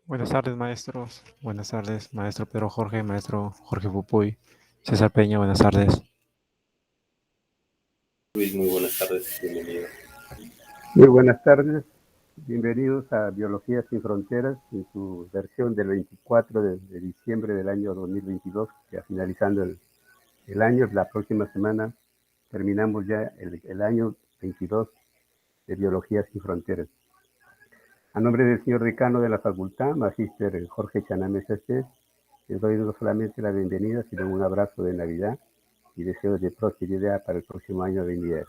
Buenas tardes, maestros. Buenas tardes, maestro Pedro Jorge, maestro Jorge Pupuy, César Peña, buenas tardes. Luis, muy buenas tardes, bienvenido. Muy buenas tardes, bienvenidos a Biología Sin Fronteras en su versión del 24 de diciembre del año 2022, ya finalizando el año. La próxima semana terminamos ya el año 22 de Biología Sin Fronteras. A nombre del señor decano de la facultad, magíster Jorge Chaname Céspedes, les doy no solamente la bienvenida, sino un abrazo de Navidad y deseos de prosperidad para el próximo año venidero.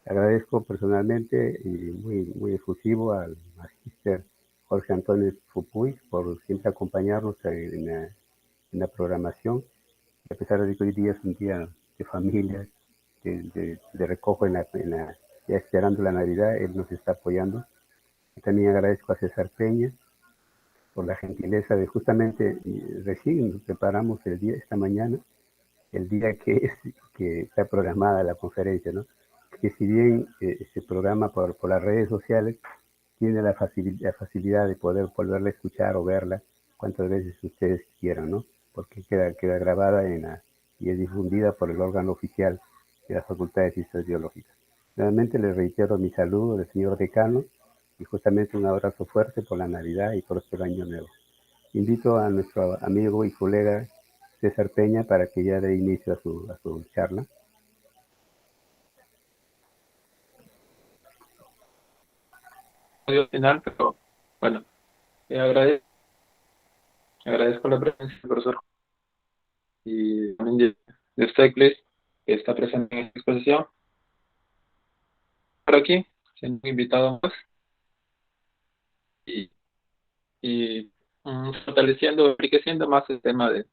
Agradezco personalmente y muy efusivo al magíster Jorge Antonio Fupuy por siempre acompañarnos en la programación. A pesar de que hoy día es un día de familia, de recojo ya esperando la Navidad, él nos está apoyando. Y también agradezco a César Peña por la gentileza de justamente recién nos preparamos el día, esta mañana, el día que está programada la conferencia, ¿no? Que si bien se programa por las redes sociales, tiene la facilidad de poder volverla a escuchar o verla cuantas veces ustedes quieran, ¿no? Porque queda grabada y es difundida por el órgano oficial de la Facultad de Ciencias Biológicas. Nuevamente les reitero mi saludo del señor decano y justamente un abrazo fuerte por la Navidad y por este año nuevo. Invito a nuestro amigo y colega César Peña para que ya dé inicio a su charla. Final, pero bueno, agradezco la presencia del profesor y también de Steckley, que está presente en esta exposición. Por aquí, siendo invitado más y, y fortaleciendo, enriqueciendo más el tema de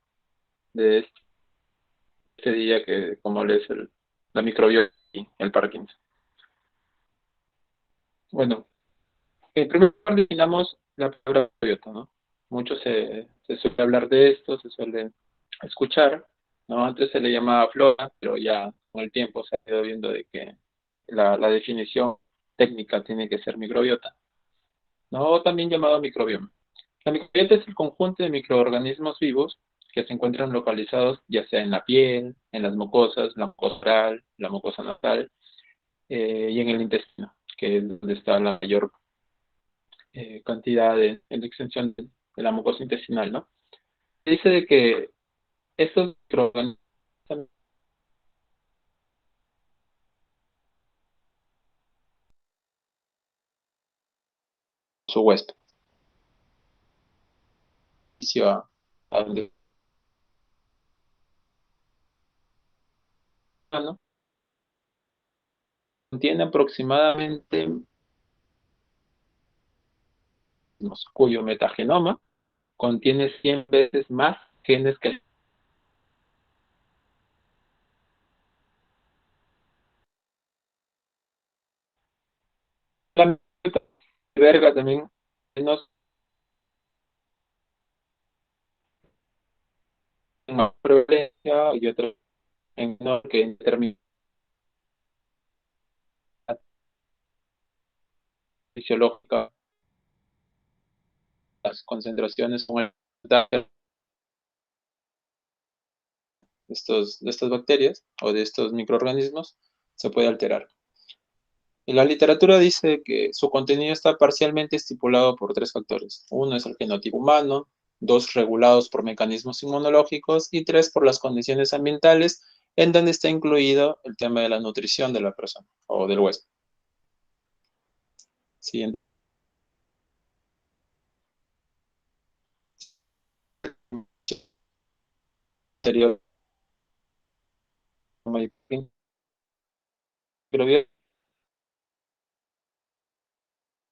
este día que, como le es la microbiota y el Parkinson. Bueno, en primer lugar definamos la palabra microbiota, ¿no? Mucho se suele hablar de esto, se suele escuchar, ¿no? Antes se le llamaba flora, pero ya con el tiempo se ha ido viendo de que la definición técnica tiene que ser microbiota, ¿no? O también llamado microbioma. La microbiota es el conjunto de microorganismos vivos que se encuentran localizados ya sea en la piel, en las mucosas, la mucosa oral, la mucosa nasal y en el intestino, que es donde está la mayor cantidad en la extensión de la mucosa intestinal, ¿no? Se dice de que estos microorganismos su huésped, a donde ¿no? Contiene aproximadamente cuyo metagenoma contiene 100 veces más genes que la verga también nos una prevalencia y otro en menor que determina fisiológica las concentraciones como de estas bacterias o de estos microorganismos se puede alterar. Y la literatura dice que su contenido está parcialmente estipulado por tres factores. Uno es el genotipo humano, dos regulados por mecanismos inmunológicos y tres por las condiciones ambientales en donde está incluido el tema de la nutrición de la persona o del huésped. Siguiente. Anterior.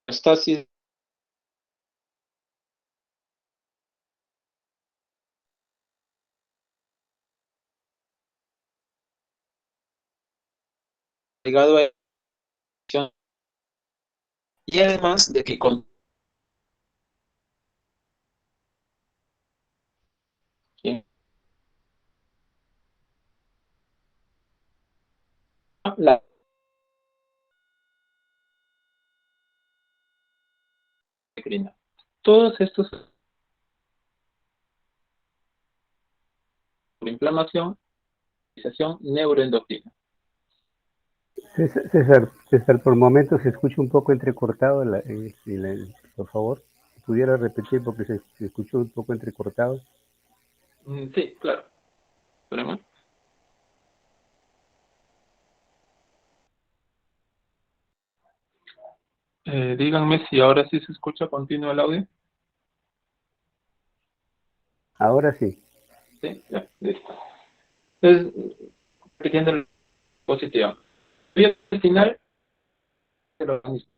Estasis ligado a y además de que con la endocrina. todos estos por inflamación y neuroendocrina. César, por momentos se escucha un poco entrecortado, por favor, si pudiera repetir porque se escuchó un poco entrecortado. Sí, claro. ¿Esperemos? Díganme si ahora sí se escucha continuo el audio. Ahora sí. Sí, ya, listo. Entonces, repitiendo la positiva. Vía intestinal del organismo.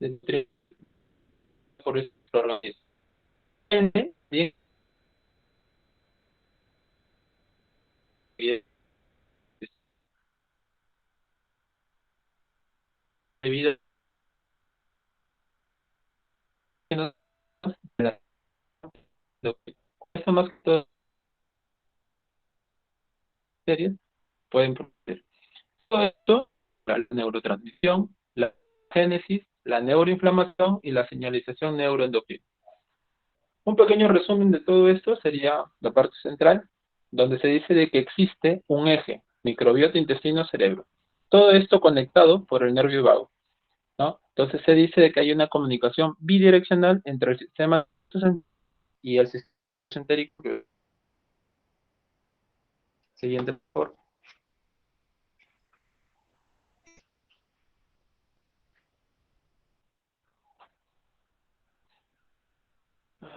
De nutrientes por el organismo. Bien, bien, debido a eso más que todo series pueden producir. Todo esto, la neurotransmisión, la génesis, la neuroinflamación y la señalización neuroendocrina. Un pequeño resumen de todo esto sería la parte central, donde se dice de que existe un eje, microbiota intestino-cerebro. Todo esto conectado por el nervio vago, ¿no? Entonces se dice de que hay una comunicación bidireccional entre el sistema y el sistema entérico. Siguiente, por favor.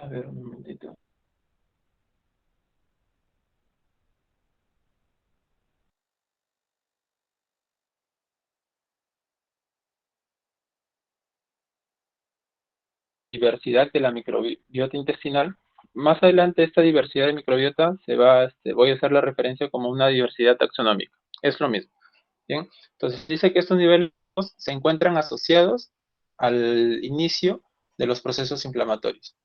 A ver, un momentito. Diversidad de la microbiota intestinal. Más adelante esta diversidad de microbiota voy a hacer la referencia como una diversidad taxonómica. Es lo mismo. Bien, entonces dice que estos niveles se encuentran asociados al inicio de los procesos inflamatorios.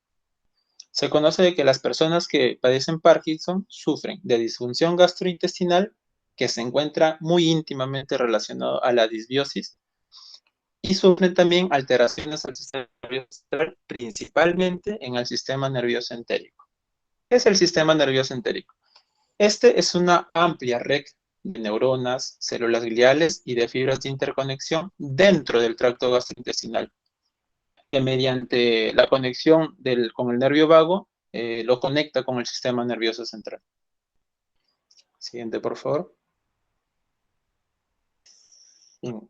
Se conoce de que las personas que padecen Parkinson sufren de disfunción gastrointestinal que se encuentra muy íntimamente relacionado a la disbiosis y sufren también alteraciones al sistema nervioso central, principalmente en el sistema nervioso entérico. ¿Qué es el sistema nervioso entérico? Este es una amplia red de neuronas, células gliales y de fibras de interconexión dentro del tracto gastrointestinal, que mediante la conexión con el nervio vago lo conecta con el sistema nervioso central. Siguiente, por favor.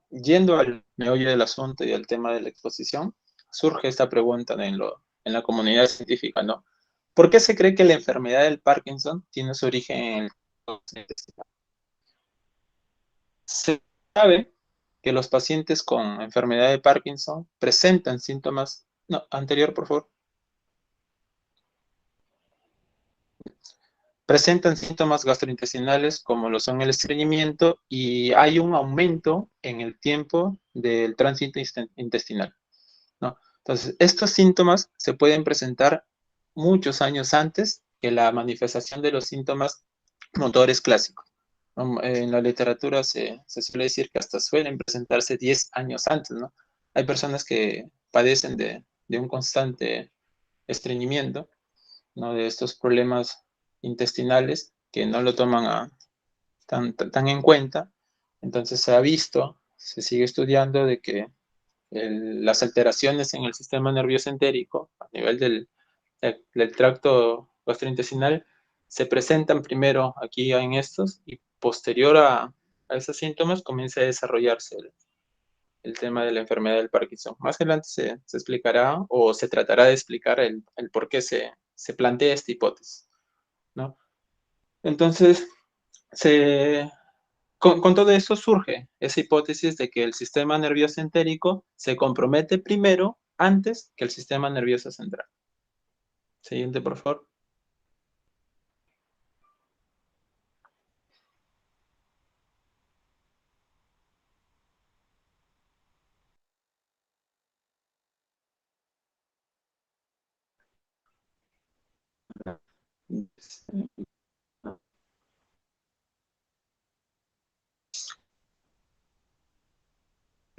Yendo al meollo del asunto y al tema de la exposición, surge esta pregunta en la comunidad científica, ¿no? ¿Por qué se cree que la enfermedad del Parkinson tiene su origen en el intestinal? Se sabe que los pacientes con enfermedad de Parkinson presentan síntomas, no, anterior, por favor. Presentan síntomas gastrointestinales como lo son el estreñimiento y hay un aumento en el tiempo del tránsito intestinal, ¿no? Entonces, estos síntomas se pueden presentar muchos años antes que la manifestación de los síntomas motores clásicos. En la literatura se suele decir que hasta suelen presentarse 10 años antes, ¿no? Hay personas que padecen de un constante estreñimiento, ¿no? De estos problemas intestinales que no lo toman tan en cuenta. Entonces se ha visto, se sigue estudiando de que las alteraciones en el sistema nervioso entérico a nivel del tracto gastrointestinal se presentan primero aquí en estos y posterior a esos síntomas comienza a desarrollarse el tema de la enfermedad del Parkinson. Más adelante se explicará o se tratará de explicar el por qué se plantea esta hipótesis, ¿no? Entonces, con todo esto surge esa hipótesis de que el sistema nervioso entérico se compromete primero antes que el sistema nervioso central. Siguiente, por favor.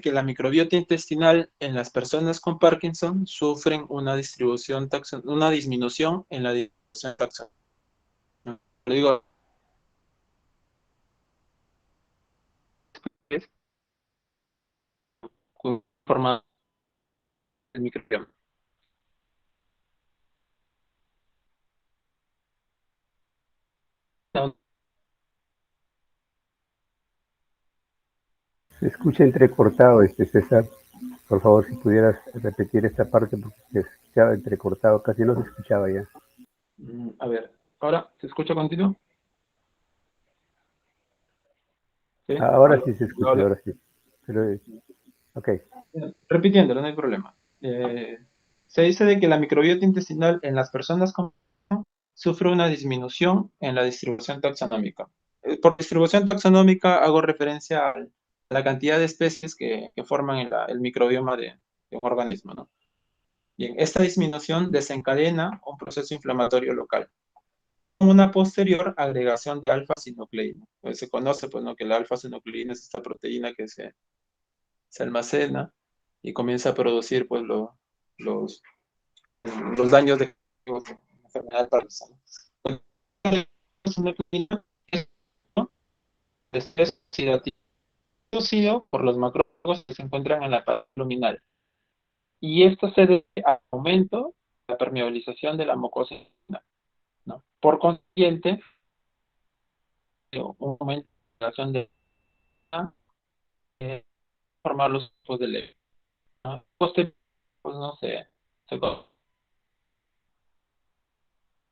que la microbiota intestinal en las personas con Parkinson sufren una disminución en la distribución taxonómica. Lo digo, es forma del microbioma. Se escucha entrecortado, César. Por favor, si pudieras repetir esta parte porque se escuchaba entrecortado, casi no se escuchaba ya. A ver, ¿ahora se escucha continuo? ¿Sí? Ahora sí se escucha, ahora sí. Pero, ok. Repitiéndolo, no hay problema. Se dice de que la microbiota intestinal en las personas con sufre una disminución en la distribución taxonómica. Por distribución taxonómica hago referencia a la cantidad de especies que forman el microbioma de un organismo, ¿no? Bien, esta disminución desencadena un proceso inflamatorio local. Una posterior agregación de alfa-sinucleína. Pues se conoce, pues, ¿no?, que la alfa-sinucleína es esta proteína que se almacena y comienza a producir, pues, los daños de la enfermedad de Parkinson. Es producido por los macrófagos que se encuentran en la pared luminal. Y esto se debe al aumento de la permeabilización de la mucosa intestinal, ¿no? Por consiguiente, un aumento de la acción de formar los grupos de leve, ¿no? Posterior, pues no se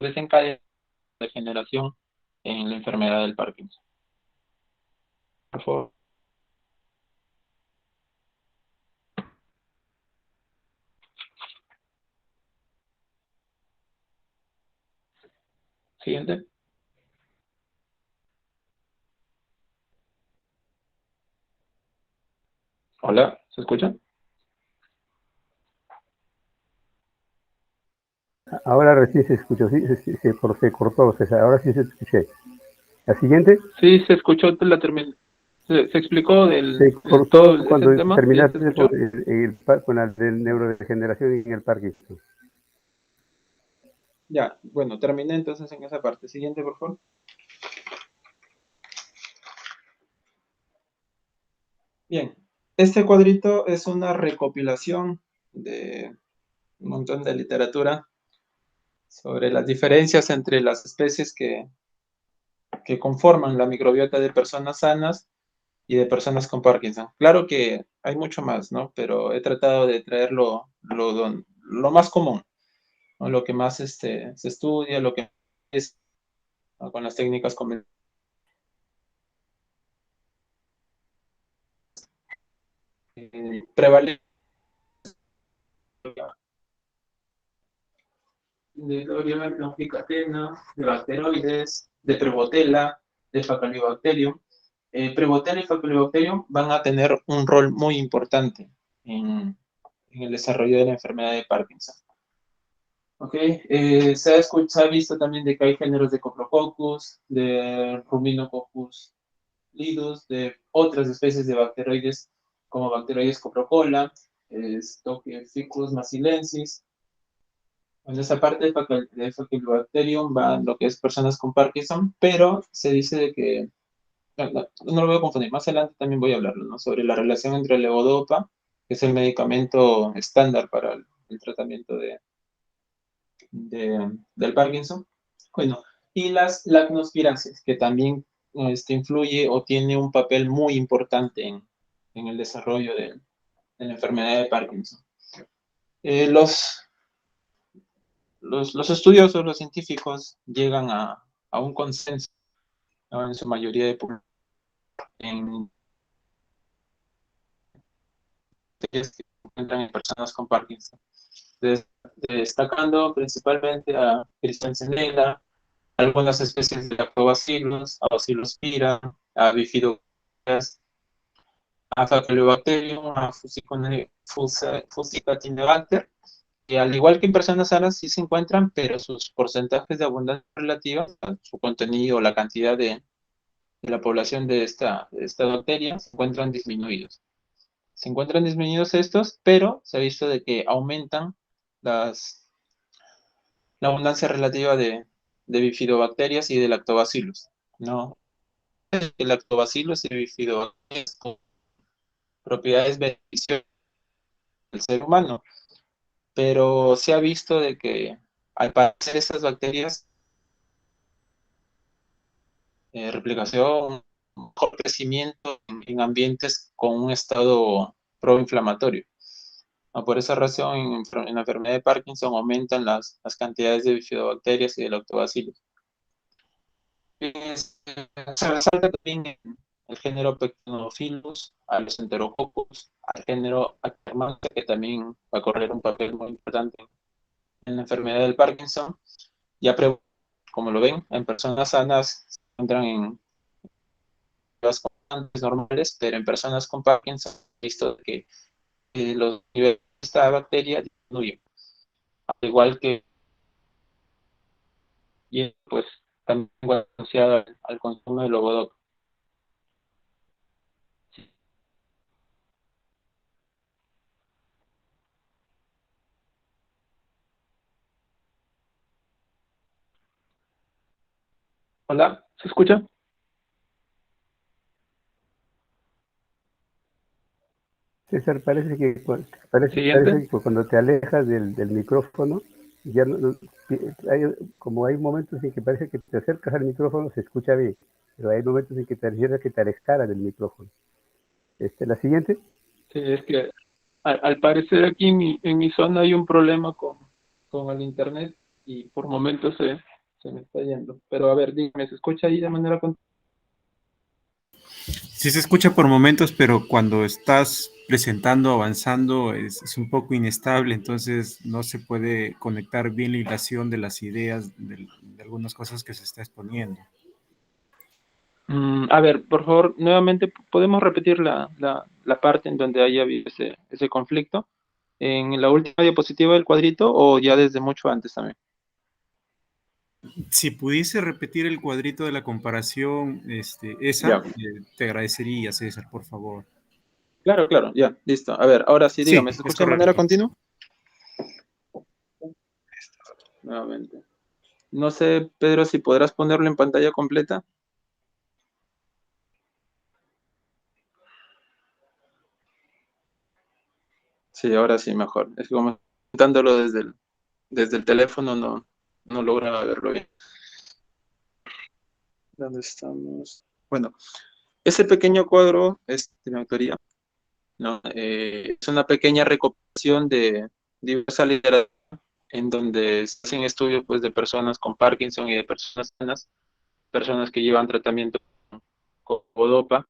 desencadena la degeneración en la enfermedad del Parkinson. Por favor. Siguiente. Hola, ¿se escucha? Ahora recién se escuchó, sí, se cortó, César. Ahora sí se escuché. ¿La siguiente? Sí, se escuchó la terminación. Se explicó Se todo cortó ese cuando tema. ¿Sí se terminaste escuchó? con la de neurodegeneración en el Parkinson. Ya, bueno, terminé entonces en esa parte. Siguiente, por favor. Bien, este cuadrito es una recopilación de un montón de literatura sobre las diferencias entre las especies que conforman la microbiota de personas sanas y de personas con Parkinson. Claro que hay mucho más, ¿no? Pero he tratado de traer lo más común, ¿no? Lo que más se estudia, lo que es, ¿no?, con las técnicas convencionales. Prevalece de Gloria Blanquicatena, de bacteroides, de Prevotella, de Faecalibacterium. Prevotella y Faecalibacterium van a tener un rol muy importante en el desarrollo de la enfermedad de Parkinson. Okay. Se ha visto también de que hay géneros de Coprococcus, de Ruminococcus lidus, de otras especies de bacteroides como Bacteroides coprocola, Staphylococcus macilensis. En esa parte de Faecalibacterium va lo que es personas con Parkinson, pero se dice de que, no lo voy a confundir, más adelante también voy a hablarlo, ¿no?, sobre la relación entre el levodopa, que es el medicamento estándar para el tratamiento del Parkinson. Bueno, y las lacnospirases, que también influye o tiene un papel muy importante en el desarrollo de la enfermedad de Parkinson. Los estudiosos, los científicos, llegan a un consenso, ¿no?, en su mayoría de en que se encuentran en personas con Parkinson, destacando principalmente a Christensenella, algunas especies de Lactobacillus, a Bacillus spira, a Bifidobacterias, a Faecalibacterium, a Fusicatinibacter, que al igual que en personas sanas sí se encuentran, pero sus porcentajes de abundancia relativa, su contenido, la cantidad de la población de esta bacteria, se encuentran disminuidos. se encuentran disminuidos estos, pero se ha visto de que aumentan la abundancia relativa de bifidobacterias y de lactobacillus, ¿no? El lactobacillus y bifidobacterias con propiedades beneficiosas del ser humano, pero se ha visto de que al parecer estas bacterias, replicación, mejor crecimiento en ambientes con un estado proinflamatorio. Por esa razón, en la enfermedad de Parkinson aumentan las cantidades de bifidobacterias y de lactobacillus. Se resalta también el género Pectinophilus, a los Enterococcus, al género Akkermansia, que también va a correr un papel muy importante en la enfermedad del Parkinson. Ya, como lo ven, en personas sanas se encuentran en pruebas constantes normales, pero en personas con Parkinson he visto que los niveles de esta bacteria disminuyen, al igual que, y pues también asociado al consumo de logodopa. Hola, ¿se escucha? César, Siguiente. parece que cuando te alejas del micrófono, ya como hay momentos en que parece que te acercas al micrófono, se escucha bien, pero hay momentos en que te pareciera que te alejaras del micrófono. La siguiente. Sí, es que al parecer aquí en mi zona hay un problema con el internet y por momentos se me está yendo. Pero a ver, dígame, ¿se escucha ahí de manera continua? Sí se escucha por momentos, pero cuando estás presentando, avanzando, es un poco inestable, entonces no se puede conectar bien la hilación de las ideas, de algunas cosas que se está exponiendo. A ver, por favor, nuevamente, ¿podemos repetir la parte en donde haya habido ese conflicto? ¿En la última diapositiva del cuadrito o ya desde mucho antes también? Si pudiese repetir el cuadrito de la comparación, Ya, te agradecería, César, por favor. claro, claro, ya, listo. A ver, ahora sí, Sí, dígame, ¿se es escucha de manera correcto. continua? Nuevamente. No sé, Pedro, si podrás ponerlo en pantalla completa. Sí, ahora sí, mejor. Es que como intentándolo desde el teléfono no logra verlo bien. ¿Dónde estamos? Bueno, ese pequeño cuadro es de mi autoría, ¿no? Es una pequeña recopilación de diversa literatura en donde se hacen estudios, pues, de personas con Parkinson y de personas sanas, personas que llevan tratamiento con Codopa,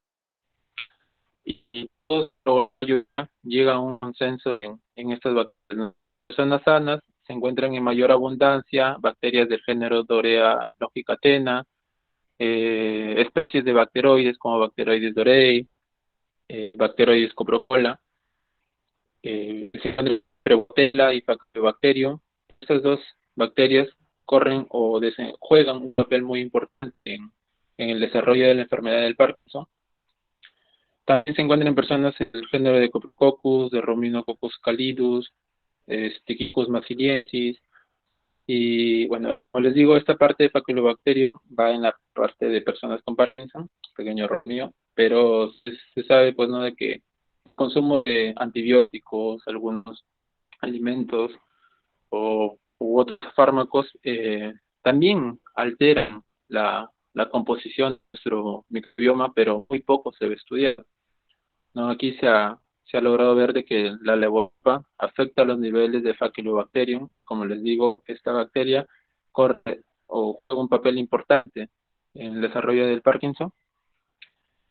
y todo llega a un consenso en estas bacterias. Personas sanas se encuentran en mayor abundancia bacterias del género Dorea longicatena, especies de bacteroides como Bacteroides dorei, Bacteroides coprocola, Prebotella y Faecobacterium. Estas dos bacterias corren o juegan un papel muy importante en el desarrollo de la enfermedad del Parkinson. También se encuentran en personas el género de Coprococcus, de Rhominococcus callidus, Stichicus maxiliensis, y bueno, como les digo, esta parte de Faecobacterium va en la parte de personas con Parkinson, pequeño error mío, pero se sabe, pues, ¿no?, de que el consumo de antibióticos, algunos alimentos u otros fármacos también alteran la composición de nuestro microbioma, pero muy poco se ve estudiado, ¿no? Aquí se ha logrado ver de que la levodopa afecta los niveles de Faecobacterium. Como les digo, esta bacteria corre o juega un papel importante en el desarrollo del Parkinson.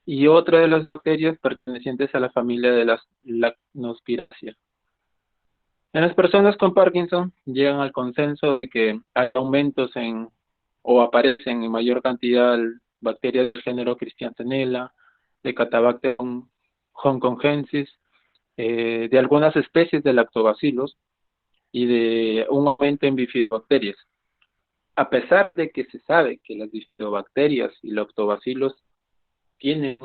Y otra de las bacterias pertenecientes a la familia de las Lactobacillus. En las personas con Parkinson llegan al consenso de que hay aumentos o aparecen en mayor cantidad bacterias del género Christianella, de Catabacterium hongkongensis, de algunas especies de lactobacillus y de un aumento en bifidobacterias. A pesar de que se sabe que las bifidobacterias y lactobacillus tienen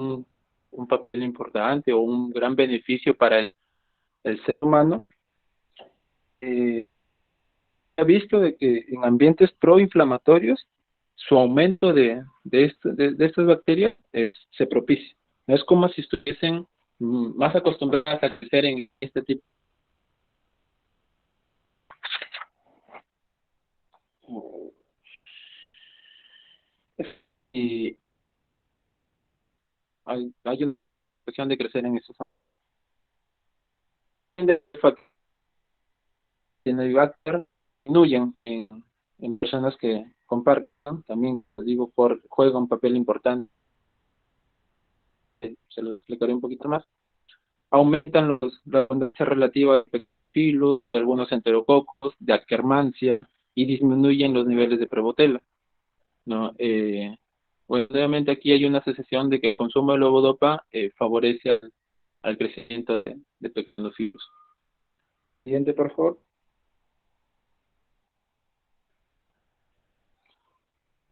un papel importante o un gran beneficio para el ser humano, ha visto de que en ambientes proinflamatorios su aumento de estas bacterias se propicia. No es como si estuviesen más acostumbradas a crecer en este tipo. Y hay una cuestión de crecer en esos ambientes. Cianobacter disminuyen en personas que comparten, ¿no? También digo, juega un papel importante, se lo explicaré un poquito más. Aumentan la abundancia relativa de Bacillus, de algunos enterococos, de Akkermansia, y disminuyen los niveles de Prevotella, ¿no? Bueno, obviamente aquí hay una asociación de que el consumo de levodopa favorece al crecimiento de pequeños virus. Siguiente, por favor.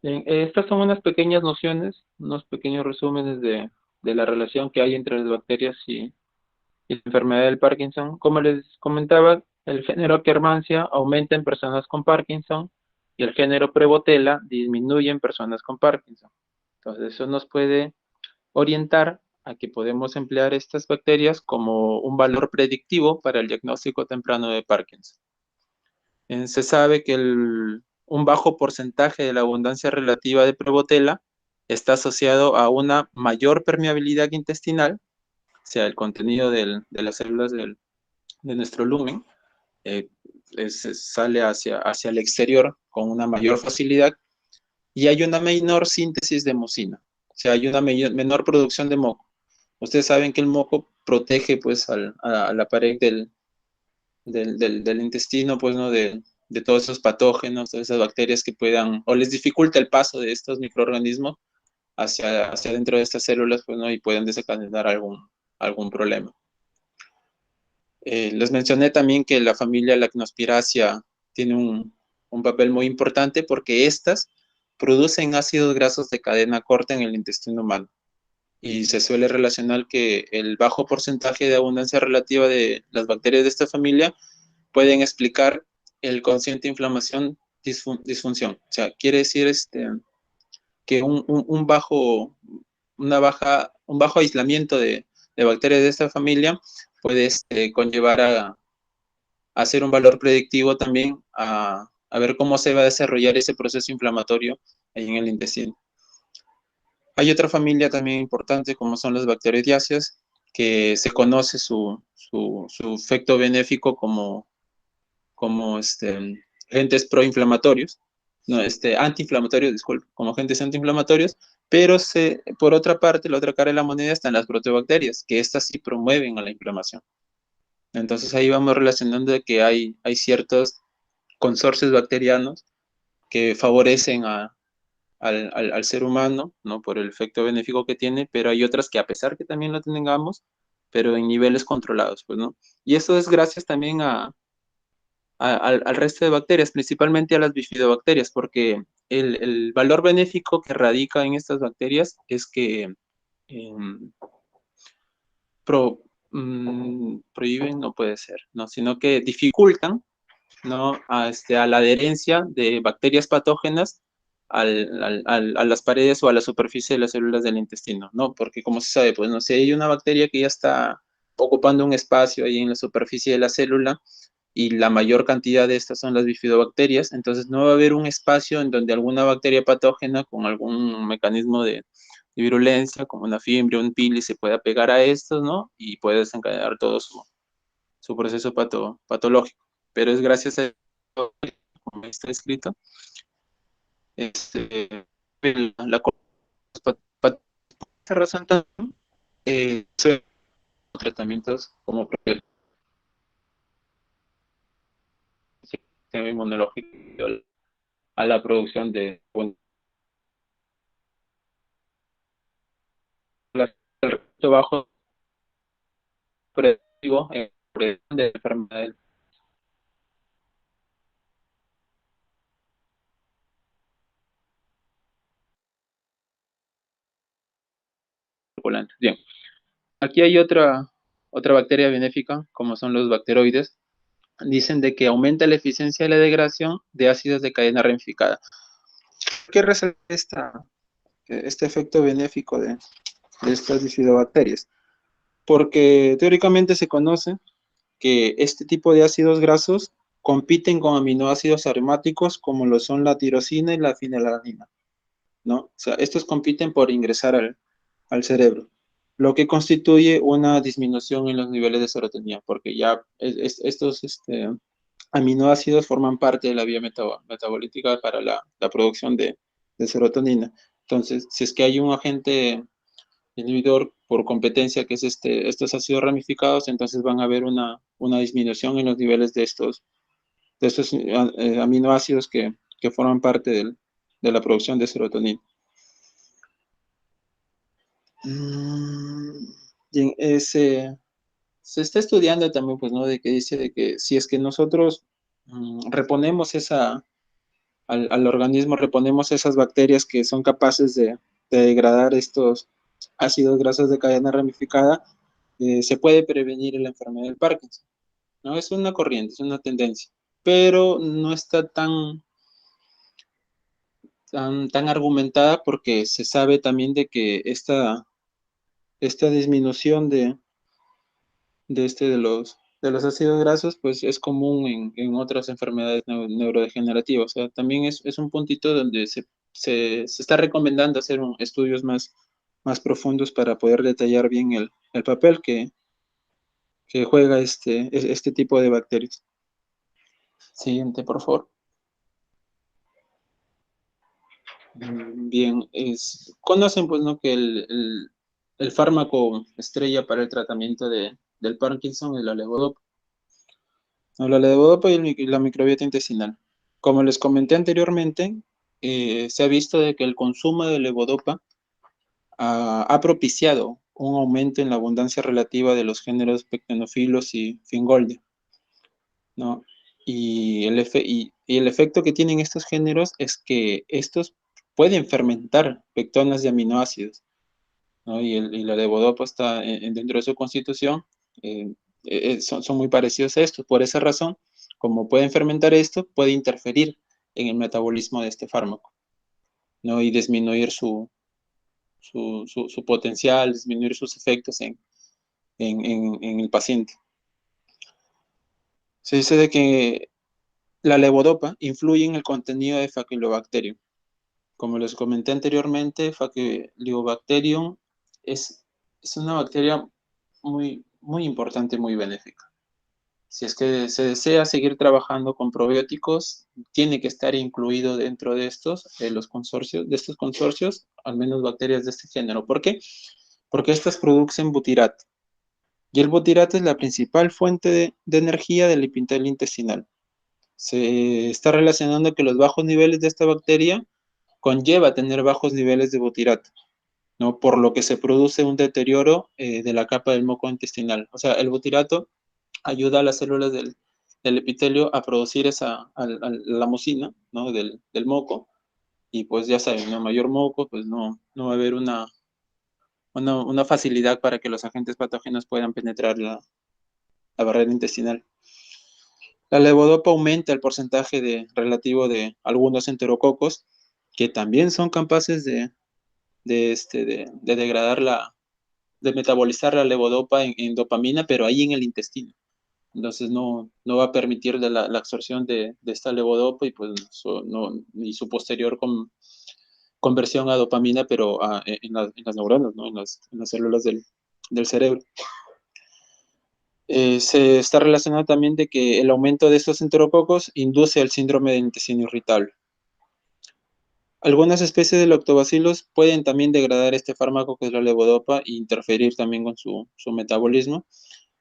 Bien, estas son unas pequeñas nociones, unos pequeños resúmenes de la relación que hay entre las bacterias y la enfermedad del Parkinson. Como les comentaba, el género Akkermansia aumenta en personas con Parkinson y el género Prevotella disminuye en personas con Parkinson. Entonces, eso nos puede orientar a que podemos emplear estas bacterias como un valor predictivo para el diagnóstico temprano de Parkinson. Se sabe que un bajo porcentaje de la abundancia relativa de Prevotella está asociado a una mayor permeabilidad intestinal, o sea, el contenido de las células de nuestro lumen sale hacia el exterior con una mayor facilidad, y hay una menor síntesis de mucina, o sea, hay una menor producción de moco. Ustedes saben que el moco protege pues a la pared del intestino, pues, ¿no? De todos esos patógenos, todas esas bacterias que puedan, o les dificulta el paso de estos microorganismos hacia dentro de estas células, pues, ¿no? Y pueden desencadenar algún problema. Les mencioné también que la familia Lacnospiraceae tiene un papel muy importante porque estas producen ácidos grasos de cadena corta en el intestino humano. Y se suele relacionar que el bajo porcentaje de abundancia relativa de las bacterias de esta familia pueden explicar el consciente inflamación disfunción. O sea, quiere decir que un bajo aislamiento de bacterias de esta familia puede conllevar a ser un valor predictivo también a ver cómo se va a desarrollar ese proceso inflamatorio ahí en el intestino. Hay otra familia también importante, como son las bacteriodiáceas, que se conoce su efecto benéfico como agentes proinflamatorios, no, antiinflamatorios, disculpe, como agentes antiinflamatorios, pero por otra parte, la otra cara de la moneda están las proteobacterias, que estas sí promueven a la inflamación. Entonces ahí vamos relacionando de que hay ciertos consorcios bacterianos que favorecen al ser humano, ¿no? Por el efecto benéfico que tiene, pero hay otras que a pesar que también lo tengamos, pero en niveles controlados, pues, ¿no? Y eso es gracias también al resto de bacterias, principalmente a las bifidobacterias, porque el valor benéfico que radica en estas bacterias es que prohíben, no puede ser, ¿no? Sino que dificultan, ¿no? a la adherencia de bacterias patógenas a las paredes o a la superficie de las células del intestino, ¿no? Porque como se sabe, pues no sé, hay una bacteria que ya está ocupando un espacio ahí en la superficie de la célula, y la mayor cantidad de estas son las bifidobacterias, entonces no va a haber un espacio en donde alguna bacteria patógena con algún mecanismo de virulencia, como una fimbre, un pili, se pueda pegar a estos, ¿no? Y puede desencadenar todo su proceso patológico. Pero es gracias a, como está escrito, la esta razón también son tratamientos como el sistema inmunológico a la producción de el resto bajo predictivo en prevención de enfermedades circulantes. Bien, aquí hay otra bacteria benéfica, como son los bacteroides. Dicen de que aumenta la eficiencia de la degradación de ácidos de cadena ramificada. ¿Por qué resalta este efecto benéfico de estas bifidobacterias? Porque teóricamente se conoce que este tipo de ácidos grasos compiten con aminoácidos aromáticos como lo son la tirosina y la fenilalanina, ¿no? O sea, estos compiten por ingresar al cerebro, lo que constituye una disminución en los niveles de serotonina, porque ya estos aminoácidos forman parte de la vía metabolítica para la producción de serotonina. Entonces, si es que hay un agente inhibidor por competencia, que es estos ácidos ramificados, entonces van a haber una disminución en los niveles de estos aminoácidos que forman parte de la producción de serotonina. Bien, se está estudiando también, pues, ¿no? De que dice de que si es que nosotros reponemos al organismo, reponemos esas bacterias que son capaces de degradar estos ácidos grasos de cadena ramificada, se puede prevenir la enfermedad del Parkinson, ¿no? Es una corriente, es una tendencia, pero no está tan argumentada, porque se sabe también de que esta disminución de los ácidos grasos, pues es común en otras enfermedades neurodegenerativas. O sea, también es un puntito donde se está recomendando hacer estudios más profundos para poder detallar bien el papel que juega este tipo de bacterias. Siguiente, por favor. Bien, conocen, pues, ¿no?, que el fármaco estrella para el tratamiento del Parkinson es la levodopa. No, la levodopa y la microbiota intestinal. Como les comenté anteriormente, se ha visto de que el consumo de levodopa ha propiciado un aumento en la abundancia relativa de los géneros Pectenophilus y Fingoldia, ¿no? Y el efecto que tienen estos géneros es que estos pueden fermentar pectonas de aminoácidos, ¿no? Y la levodopa está dentro de su constitución, son muy parecidos a estos. Por esa razón, como pueden fermentar esto, puede interferir en el metabolismo de este fármaco, ¿no? Y disminuir su potencial, disminuir sus efectos en el paciente. Se dice de que la levodopa influye en el contenido de Faecalibacterium. Como les comenté anteriormente, Faecalibacterium es una bacteria muy importante, muy benéfica. Si es que se desea seguir trabajando con probióticos, tiene que estar incluido dentro de estos consorcios, al menos bacterias de este género. ¿Por qué? Porque estas producen butirato. Y el butirato es la principal fuente de energía del epitelio intestinal. Se está relacionando que los bajos niveles de esta bacteria conlleva tener bajos niveles de butirato, ¿no? Por lo que se produce un deterioro de la capa del moco intestinal. O sea, el butirato ayuda a las células del epitelio a producir la mucina, ¿no?, del moco, y pues ya saben, ¿no?, mayor moco, pues no va a haber una facilidad para que los agentes patógenos puedan penetrar la barrera intestinal. La levodopa aumenta el porcentaje relativo de algunos enterococos, que también son capaces de degradar de metabolizar la levodopa en dopamina, pero ahí en el intestino. Entonces no va a permitir la absorción de esta levodopa y pues y su posterior conversión a dopamina, pero en las neuronas, ¿no?, en las células del cerebro. Se está relacionado también de que el aumento de estos enterococos induce el síndrome del intestino irritable. Algunas especies de lactobacillus pueden también degradar este fármaco, que es la levodopa, e interferir también con su metabolismo,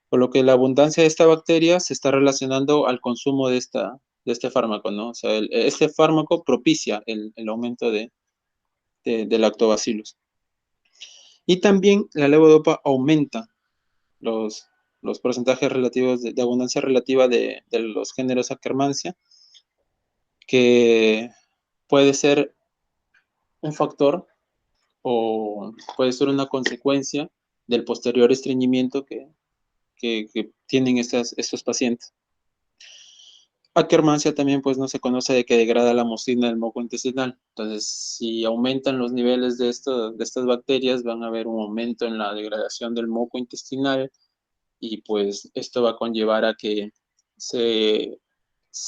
por lo que la abundancia de esta bacteria se está relacionando al consumo de este fármaco, ¿no? O sea, este fármaco propicia el aumento de lactobacillus. Y también la levodopa aumenta los porcentajes relativos de abundancia relativa de los géneros Akkermansia, que puede ser un factor o puede ser una consecuencia del posterior estreñimiento que tienen estos pacientes. Akkermansia también pues no se conoce de que degrada la mucina del moco intestinal. Entonces, si aumentan los niveles de estas bacterias, van a haber un aumento en la degradación del moco intestinal y pues esto va a conllevar a que se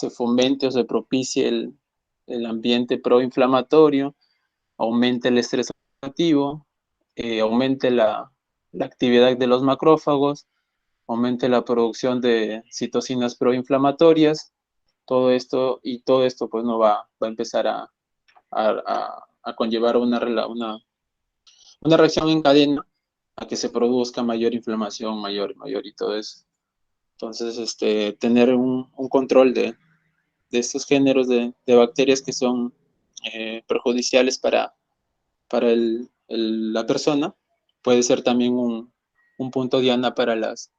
fomente o se propicie el ambiente proinflamatorio, aumente el estrés oxidativo, aumente la actividad de los macrófagos, aumente la producción de citocinas proinflamatorias, todo esto pues no va a empezar a conllevar una reacción en cadena a que se produzca mayor inflamación, mayor y todo eso. Entonces, tener un control de estos géneros de bacterias que son perjudiciales para la persona puede ser también un punto diana para las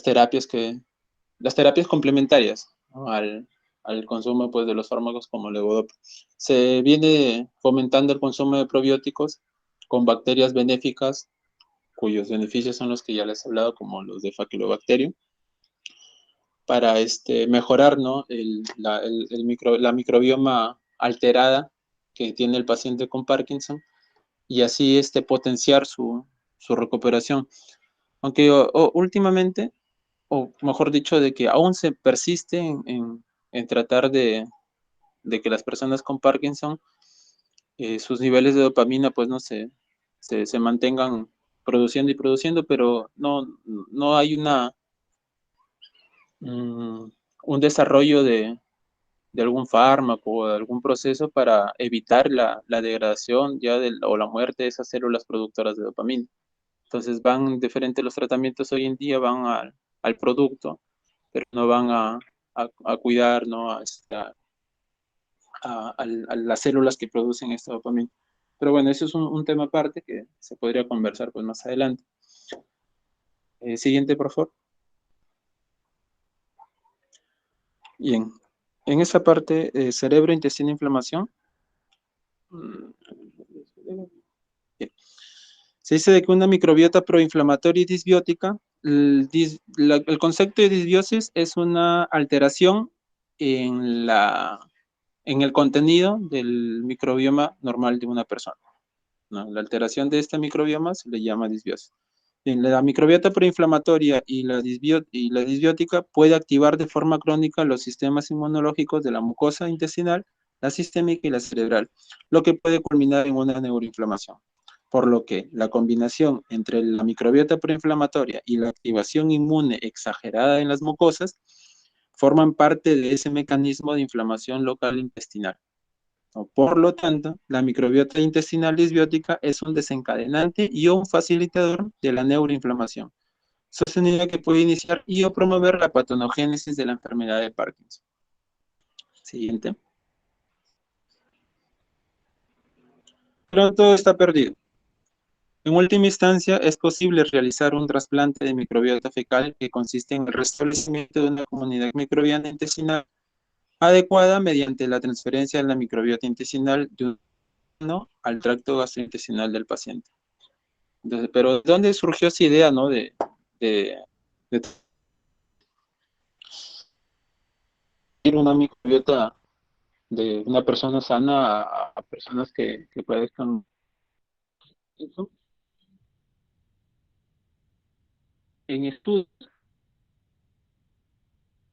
terapias complementarias, ¿no? al consumo pues, de los fármacos como levodopa. Se viene fomentando el consumo de probióticos con bacterias benéficas, cuyos beneficios son los que ya les he hablado, como los de Faecalibacterium, para mejorar, ¿no? la microbioma alterada que tiene el paciente con Parkinson y así potenciar su recuperación. Aunque últimamente, o mejor dicho, de que aún se persiste en tratar de que las personas con Parkinson, sus niveles de dopamina pues no se mantengan produciendo y produciendo, pero no hay un desarrollo de algún fármaco o de algún proceso para evitar la degradación ya o la muerte de esas células productoras de dopamina. Entonces van diferentes los tratamientos hoy en día, van al producto, pero no van a cuidar, ¿no? a las células que producen esta dopamina. Pero bueno, eso es un tema aparte que se podría conversar pues más adelante. Siguiente, por favor. Bien, en esta parte, cerebro, intestino, inflamación. Se dice de que una microbiota proinflamatoria y disbiótica, el concepto de disbiosis es una alteración en el contenido del microbioma normal de una persona, ¿no? La alteración de este microbioma se le llama disbiosis. En la microbiota proinflamatoria y la disbiótica puede activar de forma crónica los sistemas inmunológicos de la mucosa intestinal, la sistémica y la cerebral, lo que puede culminar en una neuroinflamación. Por lo que la combinación entre la microbiota proinflamatoria y la activación inmune exagerada en las mucosas forman parte de ese mecanismo de inflamación local intestinal. Por lo tanto, la microbiota intestinal disbiótica es un desencadenante y un facilitador de la neuroinflamación, sostenida que puede iniciar y o promover la patogénesis de la enfermedad de Parkinson. Siguiente. Pero todo está perdido. En última instancia, es posible realizar un trasplante de microbiota fecal que consiste en el restablecimiento de una comunidad microbiana intestinal adecuada mediante la transferencia de la microbiota intestinal de uno al tracto gastrointestinal del paciente. Entonces, pero ¿de dónde surgió esa idea, no? De ir una microbiota de una persona sana a personas que padezcan eso. En estudios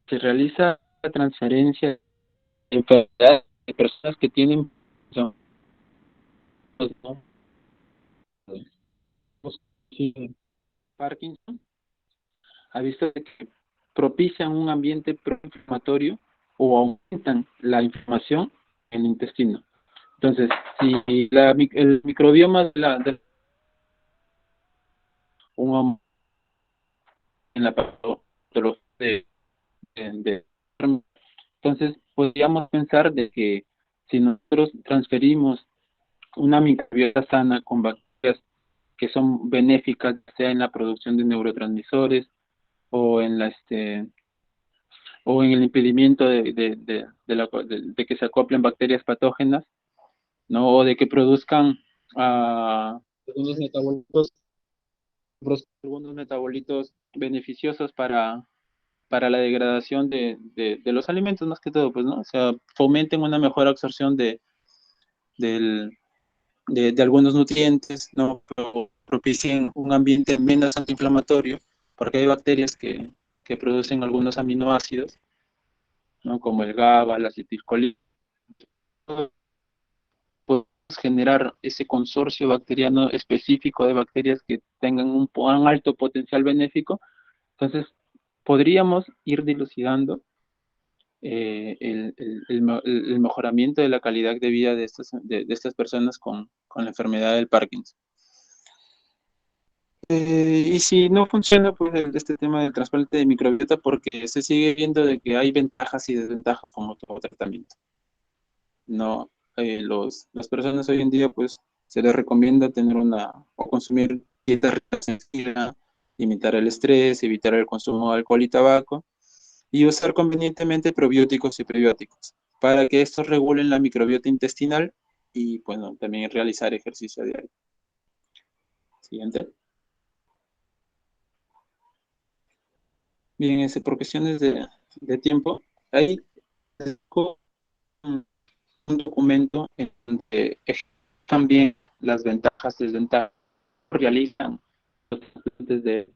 se realiza la transferencia de enfermedades de personas que tienen Parkinson, ha visto que propician un ambiente proinflamatorio o aumentan la inflamación en el intestino. Entonces, si el microbioma en la patología entonces podríamos pensar de que si nosotros transferimos una microbiota sana con bacterias que son benéficas, sea en la producción de neurotransmisores o en o en el impedimento de que se acoplen bacterias patógenas, ¿no? O de que produzcan algunos metabolitos algunos metabolitos beneficiosos para la degradación de los alimentos, más que todo, pues, ¿no? O sea, fomenten una mejor absorción del, de algunos nutrientes, ¿no? Propicien un ambiente menos antiinflamatorio, porque hay bacterias que producen algunos aminoácidos, ¿no? Como el GABA, la acetilcolina. Podemos generar ese consorcio bacteriano específico de bacterias que tengan un alto potencial benéfico. Entonces, podríamos ir dilucidando el mejoramiento de la calidad de vida de estas personas con la enfermedad del Parkinson. Y si no funciona, pues este tema del trasplante de microbiota, porque se sigue viendo de que hay ventajas y desventajas como todo tratamiento. No, las personas hoy en día, pues, se les recomienda tener o consumir dieta rica en fibra, limitar el estrés, evitar el consumo de alcohol y tabaco, y usar convenientemente probióticos y prebióticos, para que estos regulen la microbiota intestinal y, bueno, también realizar ejercicio diario. Siguiente. Bien, por cuestiones de tiempo, hay un documento en donde también las ventajas, desventajas, realizan los trasplantes de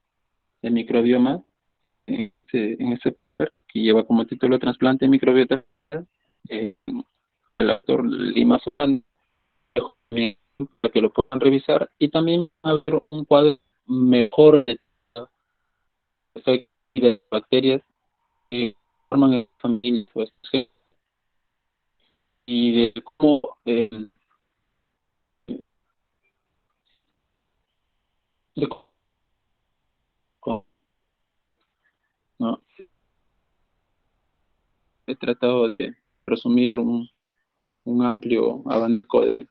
microbioma en este paper, que lleva como título Trasplante de microbiota, el autor Lima Solano, para que lo puedan revisar, y también haber un cuadro mejor de de bacterias que forman en familias y de cómo de cómo, ¿no? He tratado de resumir un amplio abanico de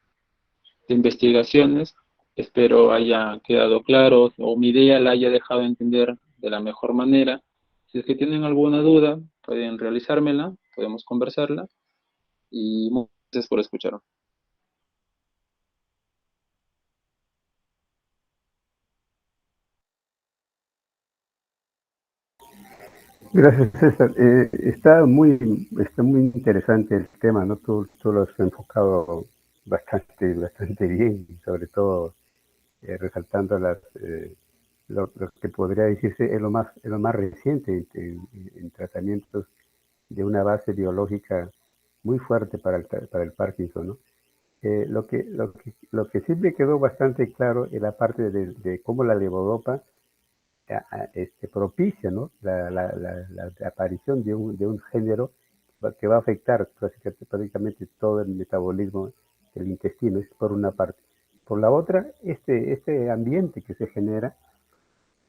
investigaciones. Espero haya quedado claro o mi idea la haya dejado entender de la mejor manera. Si es que tienen alguna duda, pueden realizármela, podemos conversarla, y muchas gracias por escuchar. Gracias, César. Está muy interesante el tema, ¿no? Tú lo has enfocado bastante bien, sobre todo resaltando lo que podría decirse es lo más reciente en tratamientos de una base biológica muy fuerte para el Parkinson, ¿no? Lo que sí me quedó bastante claro es la parte de cómo la levodopa propicia, ¿no? La aparición de un género que va a afectar prácticamente todo el metabolismo del intestino, es por una parte. Por la otra, este ambiente que se genera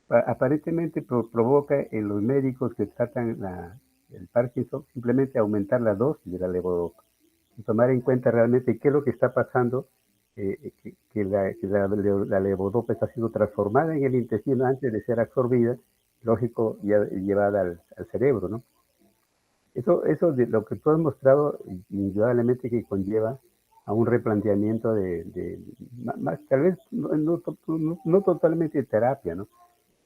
aparentemente provoca en los médicos que tratan el Parkinson simplemente aumentar la dosis de la levodopa y tomar en cuenta realmente qué es lo que está pasando, que la levodopa está siendo transformada en el intestino antes de ser absorbida, lógico, ya llevada al cerebro, ¿no? Eso de lo que tú has mostrado, indudablemente que conlleva a un replanteamiento más, tal vez no totalmente terapia, ¿no?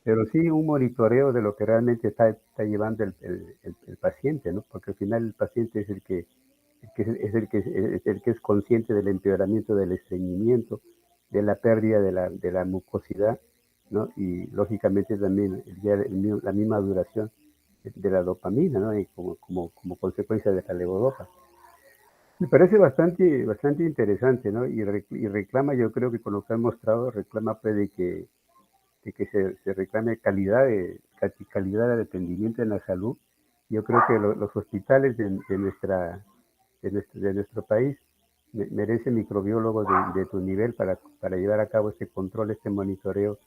Pero sí un monitoreo de lo que realmente está llevando el paciente, ¿no? Porque al final el paciente es el que es consciente del empeoramiento del estreñimiento, de la pérdida de la mucosidad, ¿no? Y lógicamente también la misma duración de la dopamina, ¿no? Y como consecuencia de la levodopa. Me parece bastante interesante, ¿no? Y reclama, yo creo que con lo que han mostrado, reclama pues de que se reclame calidad de atendimiento en la salud. Yo creo que los hospitales de nuestro país merecen microbiólogos de tu nivel para llevar a cabo este control, este monitoreo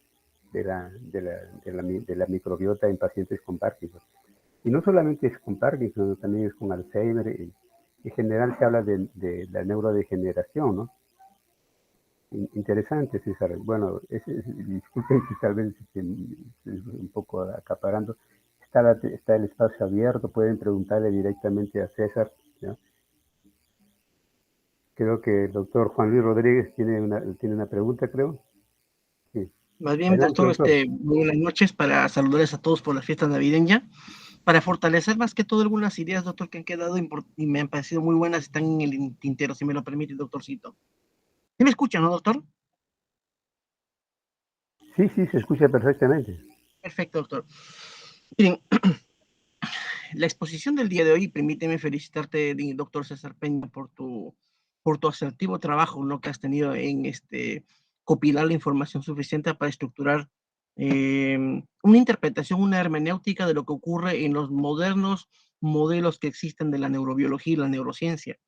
de la microbiota en pacientes con Parkinson. Y no solamente es con Parkinson, también es con Alzheimer. En general se habla de la neurodegeneración, ¿no? Interesante, César. Bueno, disculpen si tal vez es un poco acaparando. Está el espacio abierto, pueden preguntarle directamente a César, ¿no? Creo que el doctor Juan Luis Rodríguez tiene una pregunta, creo. Sí. Más bien, Adelante, doctor, doctor. muy buenas noches para saludarles a todos por la fiesta navideña, para fortalecer más que todo algunas ideas, doctor, que han quedado y me han parecido muy buenas, están en el tintero, si me lo permite, doctorcito. ¿Sí me escuchan, no, doctor? Sí, sí, se escucha perfectamente. Perfecto, doctor. Miren, la exposición del día de hoy, permíteme felicitarte, doctor César Peña, por tu asertivo trabajo, ¿no?, que has tenido en copilar la información suficiente para estructurar una interpretación, una hermenéutica de lo que ocurre en los modernos modelos que existen de la neurobiología y la neurociencia.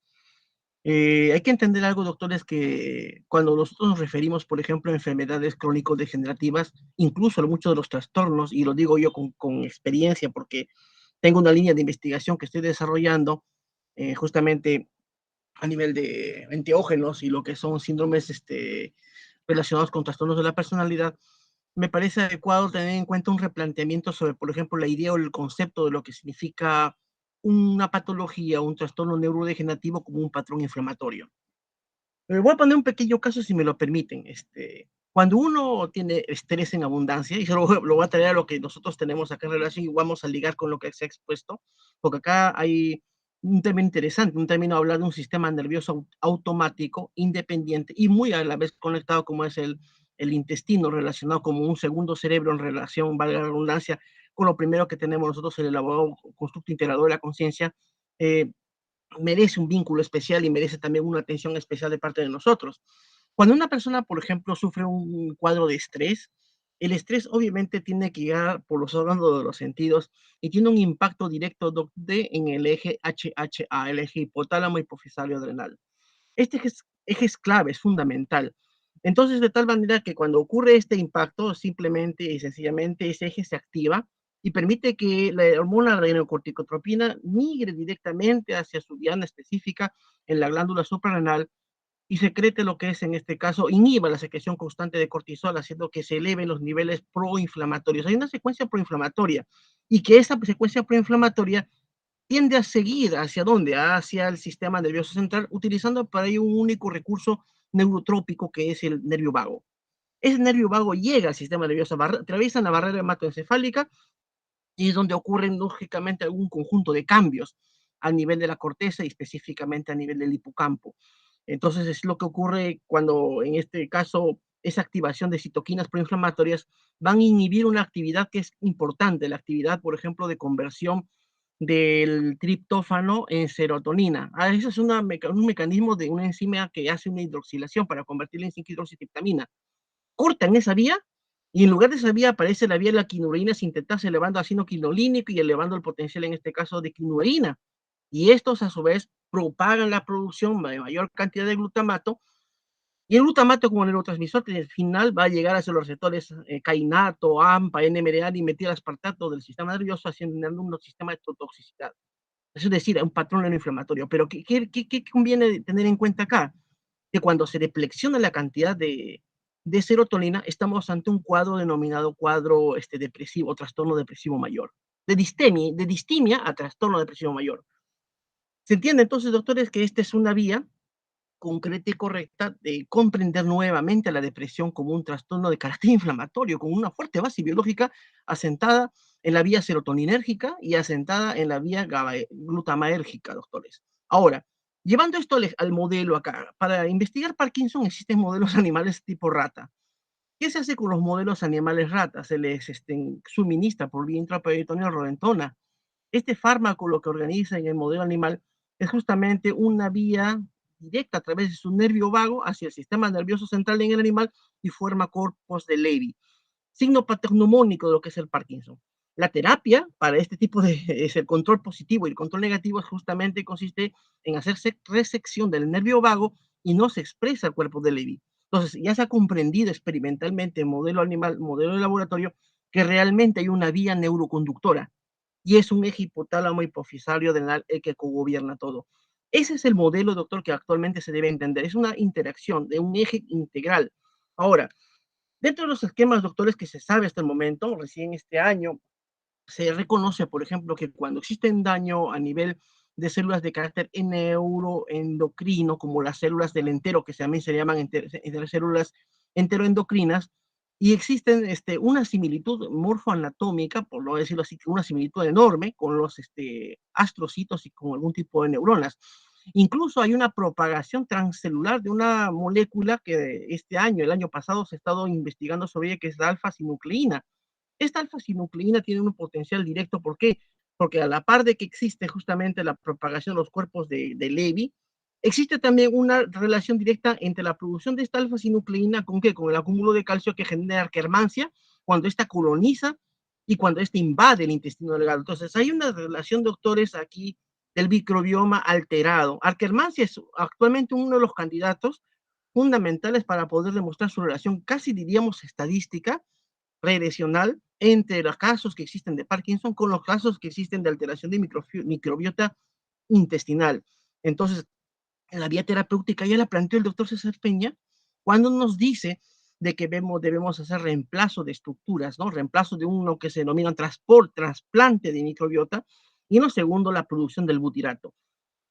Hay que entender algo, doctores, que cuando nosotros nos referimos, por ejemplo, a enfermedades crónico-degenerativas, incluso a muchos de los trastornos, y lo digo yo con experiencia porque tengo una línea de investigación que estoy desarrollando justamente a nivel de enteógenos y lo que son síndromes relacionados con trastornos de la personalidad, me parece adecuado tener en cuenta un replanteamiento sobre, por ejemplo, la idea o el concepto de lo que significa una patología, un trastorno neurodegenerativo como un patrón inflamatorio. Voy a poner un pequeño caso, si me lo permiten. Cuando uno tiene estrés en abundancia, y lo voy a traer a lo que nosotros tenemos acá en relación y vamos a ligar con lo que se ha expuesto, porque acá hay un término interesante, un término hablar de un sistema nervioso automático, independiente y muy a la vez conectado como es el intestino, relacionado como un segundo cerebro en relación, valga la redundancia, con lo primero que tenemos nosotros, el elaborado constructo integrador de la conciencia. eh, Merece un vínculo especial y merece también una atención especial de parte de nosotros. Cuando una persona, por ejemplo, sufre un cuadro de estrés, el estrés obviamente tiene que llegar por los órganos de los sentidos y tiene un impacto directo en el eje HHA, el eje hipotálamo hipofisario adrenal. Eje es clave, es fundamental. Entonces, de tal manera que cuando ocurre este impacto, simplemente y sencillamente ese eje se activa y permite que la hormona adrenocorticotropina migre directamente hacia su diana específica en la glándula suprarrenal y secrete lo que es, en este caso, inhiba la secreción constante de cortisol, haciendo que se eleven los niveles proinflamatorios. Hay una secuencia proinflamatoria y que esa secuencia proinflamatoria tiende a seguir hacia dónde, hacia el sistema nervioso central, utilizando para ello un único recurso neurotrópico que es el nervio vago. Ese nervio vago llega al sistema nervioso, atraviesa la barrera hematoencefálica y es donde ocurren lógicamente algún conjunto de cambios a nivel de la corteza y específicamente a nivel del hipocampo. Entonces es lo que ocurre cuando en este caso esa activación de citoquinas proinflamatorias van a inhibir una actividad que es importante, la actividad, por ejemplo, de conversión del triptófano en serotonina. Eso es un mecanismo de una enzima que hace una hidroxilación para convertirla en 5-hidroxitriptamina. Cortan esa vía y en lugar de esa vía aparece la vía de la quinurina sintetasa elevando ácido quinolínico y elevando el potencial, en este caso, de quinurina. Y estos, a su vez, propagan la producción de mayor cantidad de glutamato. Y el glutamato, como neurotransmisor final, va a llegar hacia los receptores kainato, AMPA, NMDA y metilaspartato del sistema nervioso, haciendo un sistema de toxicidad. Es decir, un patrón neuroinflamatorio. Pero ¿qué conviene tener en cuenta acá? Que cuando se deflexiona la cantidad de serotonina, estamos ante un cuadro denominado cuadro depresivo, trastorno depresivo mayor. De distimia a trastorno depresivo mayor. Se entiende entonces, doctores, que esta es una vía concreta y correcta de comprender nuevamente a la depresión como un trastorno de carácter inflamatorio, con una fuerte base biológica asentada en la vía serotoninérgica y asentada en la vía glutamaérgica, doctores. Ahora, llevando esto al modelo acá, para investigar Parkinson existen modelos animales tipo rata. ¿Qué se hace con los modelos animales ratas? Se les suministra por vía intraperitoneal rodentona. Este fármaco lo que organiza en el modelo animal es justamente una vía directa a través de su nervio vago hacia el sistema nervioso central en el animal y forma corpus de Levy, signo patognomónico de lo que es el Parkinson. La terapia para este tipo de es el control positivo y el control negativo justamente consiste en hacerse resección del nervio vago y no se expresa el cuerpo de Levy. Entonces, ya se ha comprendido experimentalmente en modelo animal, modelo de laboratorio, que realmente hay una vía neuroconductora y es un eje hipotálamo hipofisario adrenal el que cogobierna todo. Ese es el modelo, doctor, que actualmente se debe entender. Es una interacción de un eje integral. Ahora, dentro de los esquemas, doctores, que se sabe hasta el momento, recién este año, se reconoce, por ejemplo, que cuando existe un daño a nivel de células de carácter neuroendocrino, como las células del entero, que también se llaman células enteroendocrinas, y existen una similitud morfoanatómica, por no decirlo así, una similitud enorme con los astrocitos y con algún tipo de neuronas. Incluso hay una propagación transcelular de una molécula que este año, el año pasado, se ha estado investigando sobre ella, que es la alfa-sinucleína. Esta alfa-sinucleína tiene un potencial directo, ¿por qué? Porque a la par de que existe justamente la propagación de los cuerpos de Levy, existe también una relación directa entre la producción de esta alfa-sinucleína con, ¿qué? Con el acúmulo de calcio que genera arquermancia cuando ésta coloniza y cuando ésta invade el intestino delgado. Entonces, hay una relación, doctores, aquí del microbioma alterado. Arquermancia es actualmente uno de los candidatos fundamentales para poder demostrar su relación, casi diríamos estadística, regresional, entre los casos que existen de Parkinson con los casos que existen de alteración de microbiota intestinal. Entonces, en la vía terapéutica ya la planteó el doctor César Peña cuando nos dice de que debemos hacer reemplazo de estructuras, ¿no? Reemplazo de uno que se denomina trasplante de microbiota, y en lo segundo, la producción del butirato.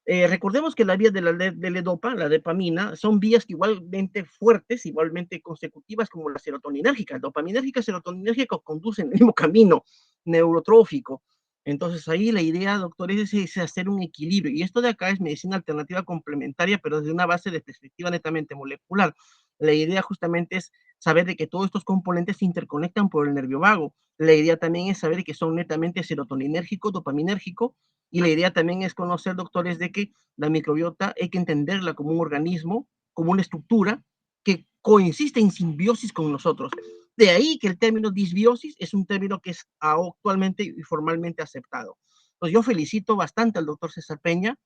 Recordemos que la vía de la ledopa, la dopamina, son vías que igualmente fuertes, igualmente consecutivas como la serotoninérgica. Dopaminérgica y serotoninérgica conducen el mismo camino neurotrófico. Entonces ahí la idea, doctores, es hacer un equilibrio. Y esto de acá es medicina alternativa complementaria, pero desde una base de perspectiva netamente molecular. La idea justamente es saber de que todos estos componentes se interconectan por el nervio vago. La idea también es saber que son netamente serotoninérgico, dopaminérgico, y la idea también es conocer, doctores, de que la microbiota hay que entenderla como un organismo, como una estructura que coincide en simbiosis con nosotros. De ahí que el término disbiosis es un término que es actualmente y formalmente aceptado. Entonces yo felicito bastante al doctor César Peña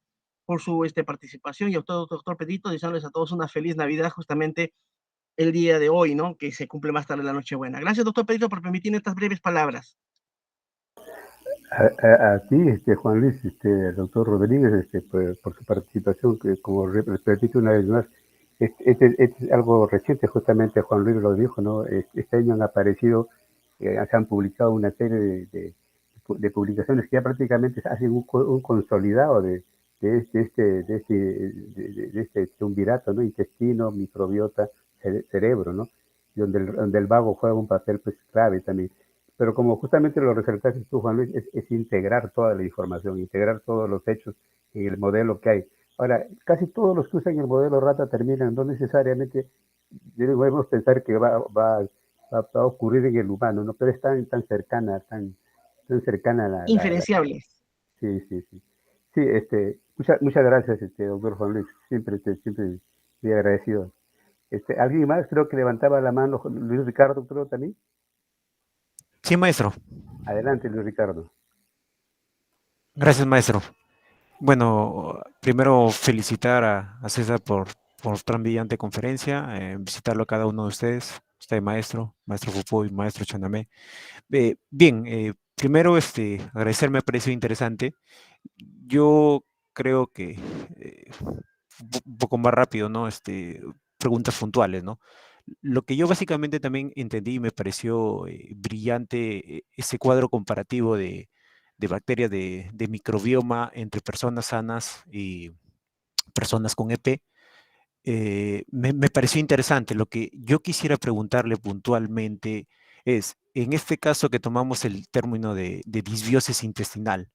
por su participación, y a todo doctor Pedrito, deseándoles a todos una feliz Navidad justamente el día de hoy, ¿no? Que se cumple más tarde la Nochebuena. Gracias, doctor Pedrito, por permitirme estas breves palabras. A ti, Juan Luis, doctor Rodríguez, por su participación, que como repito una vez más, es algo reciente, justamente Juan Luis lo dijo, ¿no? Este año han aparecido, se han publicado una serie de publicaciones que ya prácticamente hacen un consolidado de este triunvirato, ¿no? Intestino, microbiota, cerebro, ¿no? Donde el vago juega un papel pues clave también. Pero como justamente lo resaltaste tú, Juan Luis, es integrar toda la información, integrar todos los hechos en el modelo que hay. Ahora, casi todos los que usan el modelo RATA terminan, no necesariamente debemos pensar que va a ocurrir en el humano, ¿no? Pero es tan cercana, tan cercana a Inferenciables. Sí, sí, sí. Sí, muchas gracias, doctor Juan Luis. Siempre muy agradecido. ¿Alguien más? Creo que levantaba la mano Luis Ricardo, creo también. Sí, maestro. Adelante, Luis Ricardo. Gracias, maestro. Bueno, primero felicitar a César por tan brillante conferencia, visitarlo a cada uno de ustedes, usted maestro Fupo y maestro Chanamé. Bien, primero agradecer, me ha parecido interesante. Yo creo que un poco más rápido, ¿no? Preguntas puntuales, ¿no? Lo que yo básicamente también entendí y me pareció brillante, ese cuadro comparativo de bacterias de microbioma entre personas sanas y personas con EP, me pareció interesante. Lo que yo quisiera preguntarle puntualmente es, en este caso que tomamos el término de disbiosis intestinal,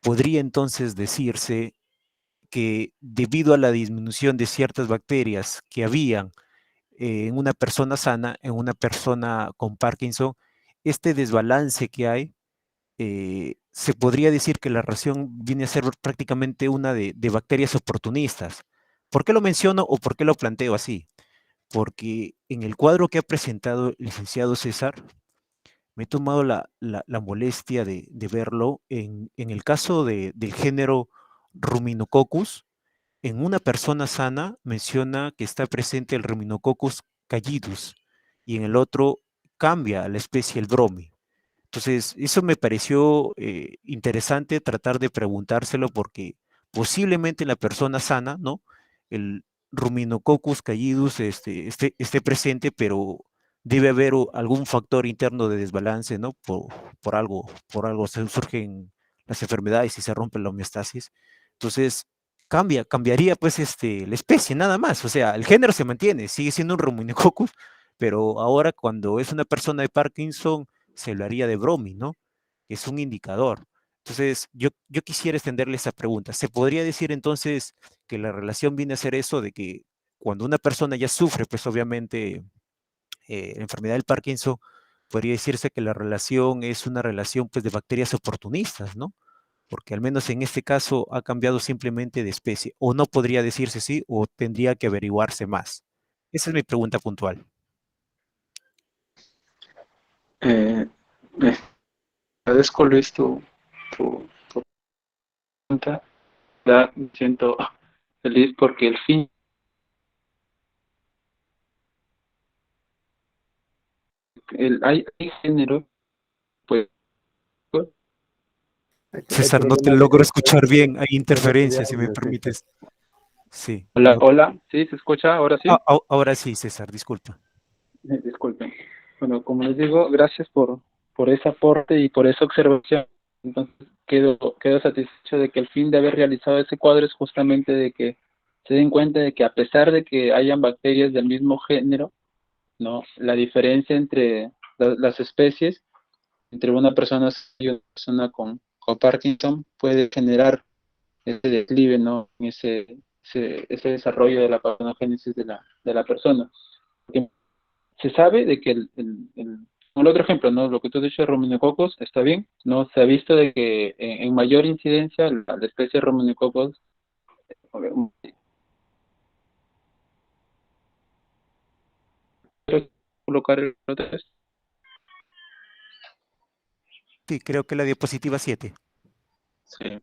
¿podría entonces decirse que debido a la disminución de ciertas bacterias que habían en una persona sana, en una persona con Parkinson, este desbalance que hay, se podría decir que la ración viene a ser prácticamente una de bacterias oportunistas? ¿Por qué lo menciono o por qué lo planteo así? Porque en el cuadro que ha presentado el licenciado César, me he tomado la molestia de verlo en el caso del género Ruminococcus. En una persona sana menciona que está presente el Ruminococcus callidus y en el otro cambia a la especie el bromi. Entonces, eso me pareció interesante tratar de preguntárselo porque posiblemente en la persona sana, ¿no? El Ruminococcus callidus esté presente, pero debe haber algún factor interno de desbalance, ¿no? Por algo surgen las enfermedades y se rompe la homeostasis. Entonces, cambiaría pues la especie, nada más. O sea, el género se mantiene, sigue siendo un Ruminococcus, pero ahora cuando es una persona de Parkinson, se lo haría de Bromi, ¿no? Que es un indicador. Entonces, yo quisiera extenderle esa pregunta. ¿Se podría decir entonces que la relación viene a ser eso de que cuando una persona ya sufre, pues obviamente, la enfermedad del Parkinson, podría decirse que la relación es una relación pues de bacterias oportunistas, ¿no? Porque al menos en este caso ha cambiado simplemente de especie, o no podría decirse así, o tendría que averiguarse más. Esa es mi pregunta puntual. Eh, eh, Agradezco, Luis, tu pregunta. Me siento feliz porque el fin, hay género, pues, Hay César, no te problemas de logro audio, escuchar bien, hay problemas de interferencia, si me audio, César. permites. Sí, hola, hola, ¿sí se escucha? ¿Ahora sí? ahora sí, César, disculpa. Disculpen. Bueno, como les digo, gracias por ese aporte y por esa observación. Entonces, quedo satisfecho de que el fin de haber realizado ese cuadro es justamente de que se den cuenta de que a pesar de que hayan bacterias del mismo género, ¿no? La diferencia entre las especies, entre una persona y una persona con Parkinson, puede generar ese declive, ¿no? Ese desarrollo de la patogénesis de la persona. Porque se sabe de que como el otro ejemplo, ¿no? Lo que tú has dicho de Ruminococcus está bien, ¿no? Se ha visto de que en mayor incidencia la especie de Ruminococcus, colocar el otro test. Sí, creo que la diapositiva 7. Sí.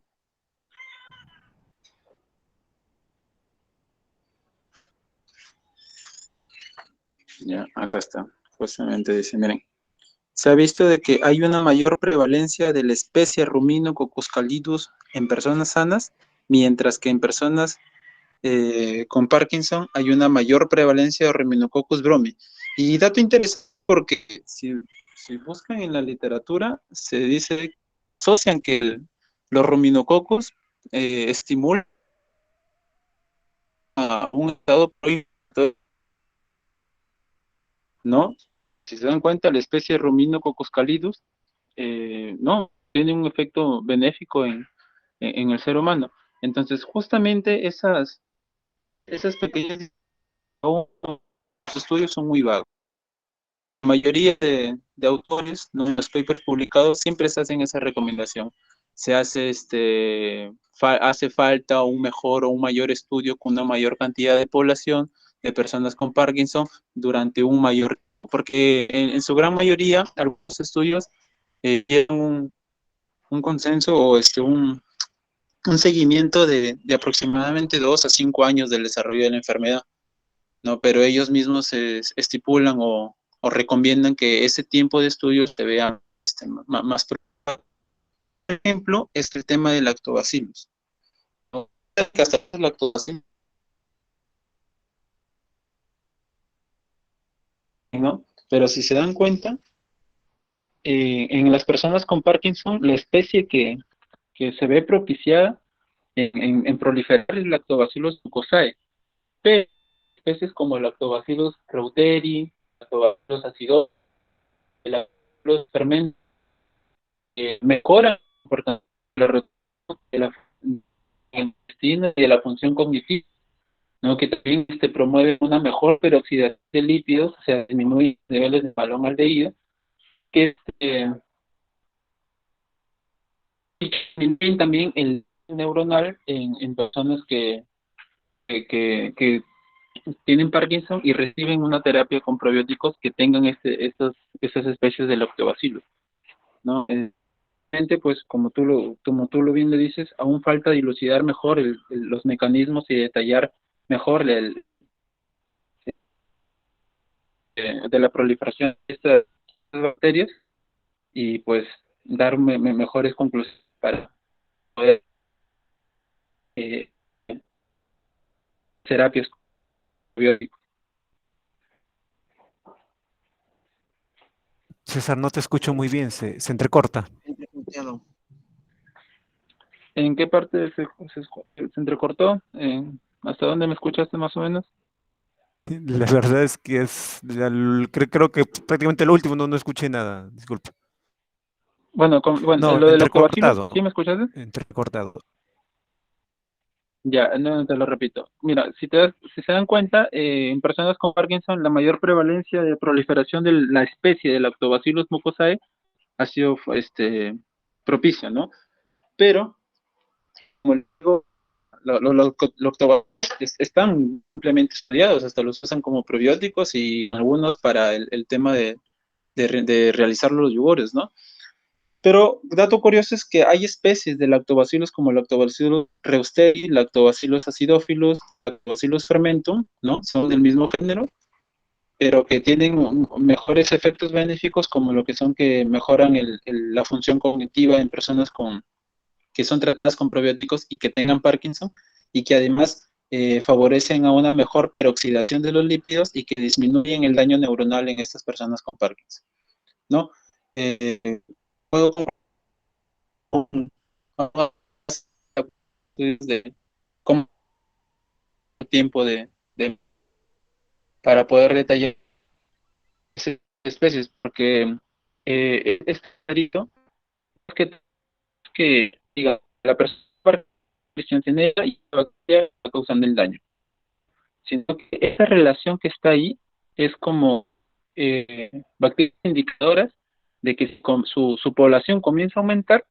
Ya, acá está. Justamente dice, miren, se ha visto de que hay una mayor prevalencia de la especie Ruminococcus callidus en personas sanas, mientras que en personas con Parkinson hay una mayor prevalencia de Ruminococcus bromi. Y dato interesante porque si buscan en la literatura, se dice, asocian que los ruminococos estimulan a un estado prohibido, ¿no? Si se dan cuenta, la especie Ruminococcus callidus, no, tiene un efecto benéfico en el ser humano. Entonces, justamente esas pequeñas estudios son muy vagos. La mayoría de autores, ¿no? En los papers publicados siempre se hacen esa recomendación. Se hace, hace falta un mejor o un mayor estudio con una mayor cantidad de población de personas con Parkinson durante un mayor tiempo, porque en su gran mayoría algunos estudios tienen un consenso o un seguimiento de aproximadamente 2 a 5 años del desarrollo de la enfermedad, ¿no? Pero ellos mismos estipulan o recomiendan que ese tiempo de estudio se vea más. Por ejemplo, es el tema de lactobacillus, ¿no? Hasta el lactobacillus, ¿no? Pero si se dan cuenta, en las personas con Parkinson, la especie que se ve propiciada en proliferar es Lactobacillus mucosae, pero especies como Lactobacillus reuteri, Lactobacillus acidosus, Lactobacillus fermentis, mejoran la reducción de la intestina y de la función cognitiva, ¿no? Que también promueve una mejor peroxidación de lípidos, o sea, disminuye los niveles de malonaldehído, que disminuyen también el neuronal en personas que tienen Parkinson y reciben una terapia con probióticos que tengan esas especies de lactobacillus, ¿no? Pues como tú lo bien le dices, aún falta dilucidar mejor los mecanismos y detallar mejor de la proliferación de estas bacterias y pues dar mejores conclusiones para poder eh, terapias con probióticos. César, no te escucho muy bien, se entrecorta. ¿En qué parte se entrecortó? ¿Hasta dónde me escuchaste más o menos? La verdad es que creo que prácticamente lo último no escuché nada, disculpa. Bueno, No, lo del lactobacilos, entrecortado, ¿sí me escuchaste? entrecortado. Ya, no te lo repito. Mira, si se dan cuenta, en personas con Parkinson, la mayor prevalencia de proliferación de la especie de Lactobacillus mucosae ha sido propicia, ¿no? Pero, como les digo, los lactobacilos están ampliamente estudiados, hasta los usan como probióticos y algunos para el tema de realizar los yogures, ¿no? Pero dato curioso es que hay especies de lactobacilos como Lactobacillus reusteri, Lactobacillus acidophilus, Lactobacillus fermentum, ¿no? Son del mismo género, pero que tienen mejores efectos benéficos como lo que son que mejoran la función cognitiva en personas que son tratadas con probióticos y que tengan Parkinson y que además favorecen a una mejor peroxidación de los lípidos y que disminuyen el daño neuronal en estas personas con Parkinson, ¿no? Puedo de cómo tiempo para poder detallar esas especies, porque es clarito que diga la persona tiene y la bacteria está causando el daño, sino que esa relación que está ahí es como bacterias indicadoras de que si su población comienza a aumentar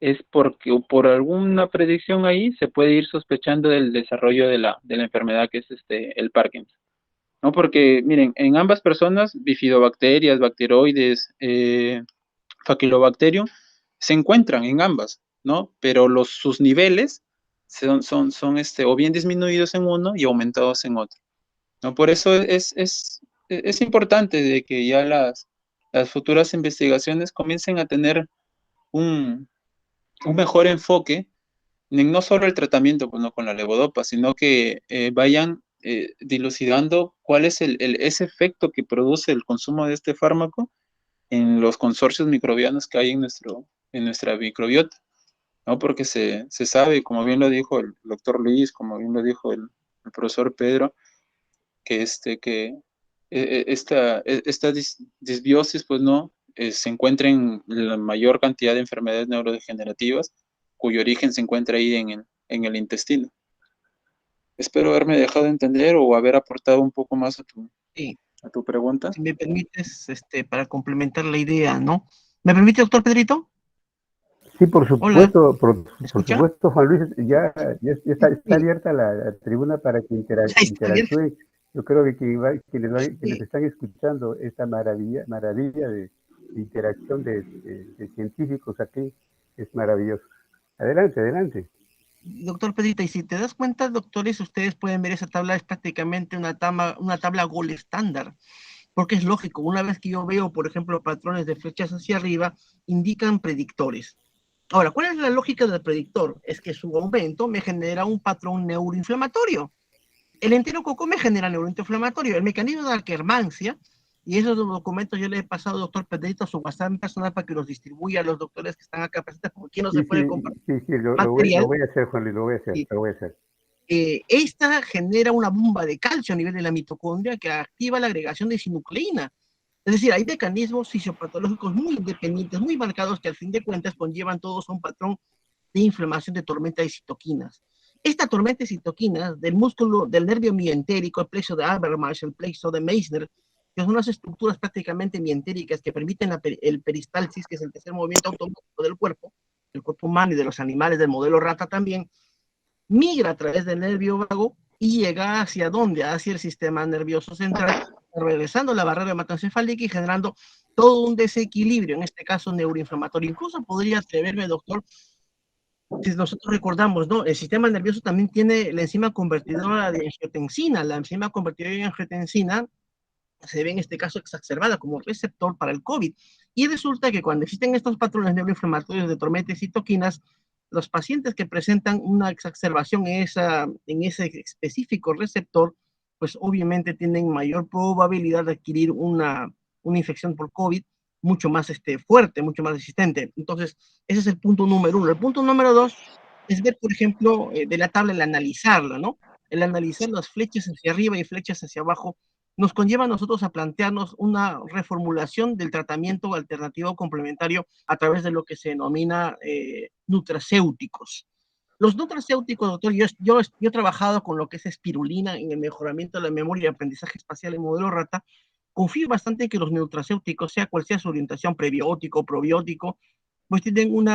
es porque o por alguna predicción ahí se puede ir sospechando del desarrollo de la enfermedad que es el Parkinson, ¿no? Porque, miren, en ambas personas, bifidobacterias, bacteroides, Faecalibacterium, se encuentran en ambas, ¿no? Pero sus niveles son o bien disminuidos en uno y aumentados en otro, ¿no? Por eso es importante de que ya las futuras investigaciones comiencen a tener un mejor enfoque en no solo el tratamiento pues, no con la levodopa, sino que vayan dilucidando cuál es ese efecto que produce el consumo de este fármaco en los consorcios microbianos que hay en nuestra microbiota, ¿no? Porque se sabe, como bien lo dijo el doctor Luis, como bien lo dijo el profesor Pedro, que esta disbiosis, pues no, se encuentra en la mayor cantidad de enfermedades neurodegenerativas, cuyo origen se encuentra ahí en el intestino. Espero haberme dejado entender o haber aportado un poco más Sí, a tu pregunta. si me permites, para complementar la idea, ¿no? ¿Me permite, doctor Pedrito? Sí, por Hola, supuesto, ¿me por escucha? supuesto, Juan Luis, está Sí, abierta la tribuna para que ya está bien. interactúen. Yo creo que quienes Sí, están escuchando esta maravilla de interacción de científicos aquí es maravilloso. Adelante, adelante. doctor Pedrito, y si te das cuenta, doctores, ustedes pueden ver esa tabla, es prácticamente una tabla gold estándar, porque es lógico, una vez que yo veo, por ejemplo, patrones de flechas hacia arriba, indican predictores. Ahora, ¿cuál es la lógica del predictor? Es que su aumento me genera un patrón neuroinflamatorio. El enterococo me genera neuroinflamatorio. El mecanismo de Akkermansia, y esos documentos yo le he pasado al doctor Pedrito a su WhatsApp personal para que los distribuya a los doctores que están acá presentes, porque aquí no se puede compartir Sí, lo material. voy a hacer, Juan Luis, lo voy a hacer, Y, lo voy a hacer. esta genera una bomba de calcio a nivel de la mitocondria que activa la agregación de sinucleína. Es decir, hay mecanismos fisiopatológicos muy independientes, muy marcados, que al fin de cuentas conllevan todos a un patrón de inflamación de tormenta de citoquinas. Esta tormenta de citoquinas del músculo, del nervio mientérico, el plexo de Habermas, el plexo de Meissner, que son unas estructuras prácticamente mientéricas que permiten el peristalsis, que es el tercer movimiento automático del cuerpo humano y de los animales, del modelo rata también, migra a través del nervio vago y llega hacia dónde, hacia el sistema nervioso central, regresando la barrera hematoencefálica y generando todo un desequilibrio, en este caso neuroinflamatorio. Incluso podría atreverme, doctor, si nosotros recordamos, ¿no? El sistema nervioso también tiene la enzima convertidora de angiotensina. La enzima convertidora de angiotensina se ve en este caso exacerbada como receptor para el COVID. Y resulta que cuando existen estos patrones neuroinflamatorios de tormenta de citoquinas, los pacientes que presentan una exacerbación en ese específico receptor, pues obviamente tienen mayor probabilidad de adquirir una infección por COVID mucho más fuerte, mucho más resistente. Entonces, ese es el punto número uno. El punto número dos es ver, por ejemplo, de la tabla, el analizarla, ¿no? el analizar las flechas hacia arriba y flechas hacia abajo, nos conlleva a nosotros a plantearnos una reformulación del tratamiento alternativo complementario a través de lo que se denomina nutracéuticos. Los nutracéuticos, doctor, yo he trabajado con lo que es espirulina en el mejoramiento de la memoria y aprendizaje espacial en modelo rata. Confío bastante en que los nutracéuticos, sea cual sea su orientación, prebiótico, probiótico, pues tienen un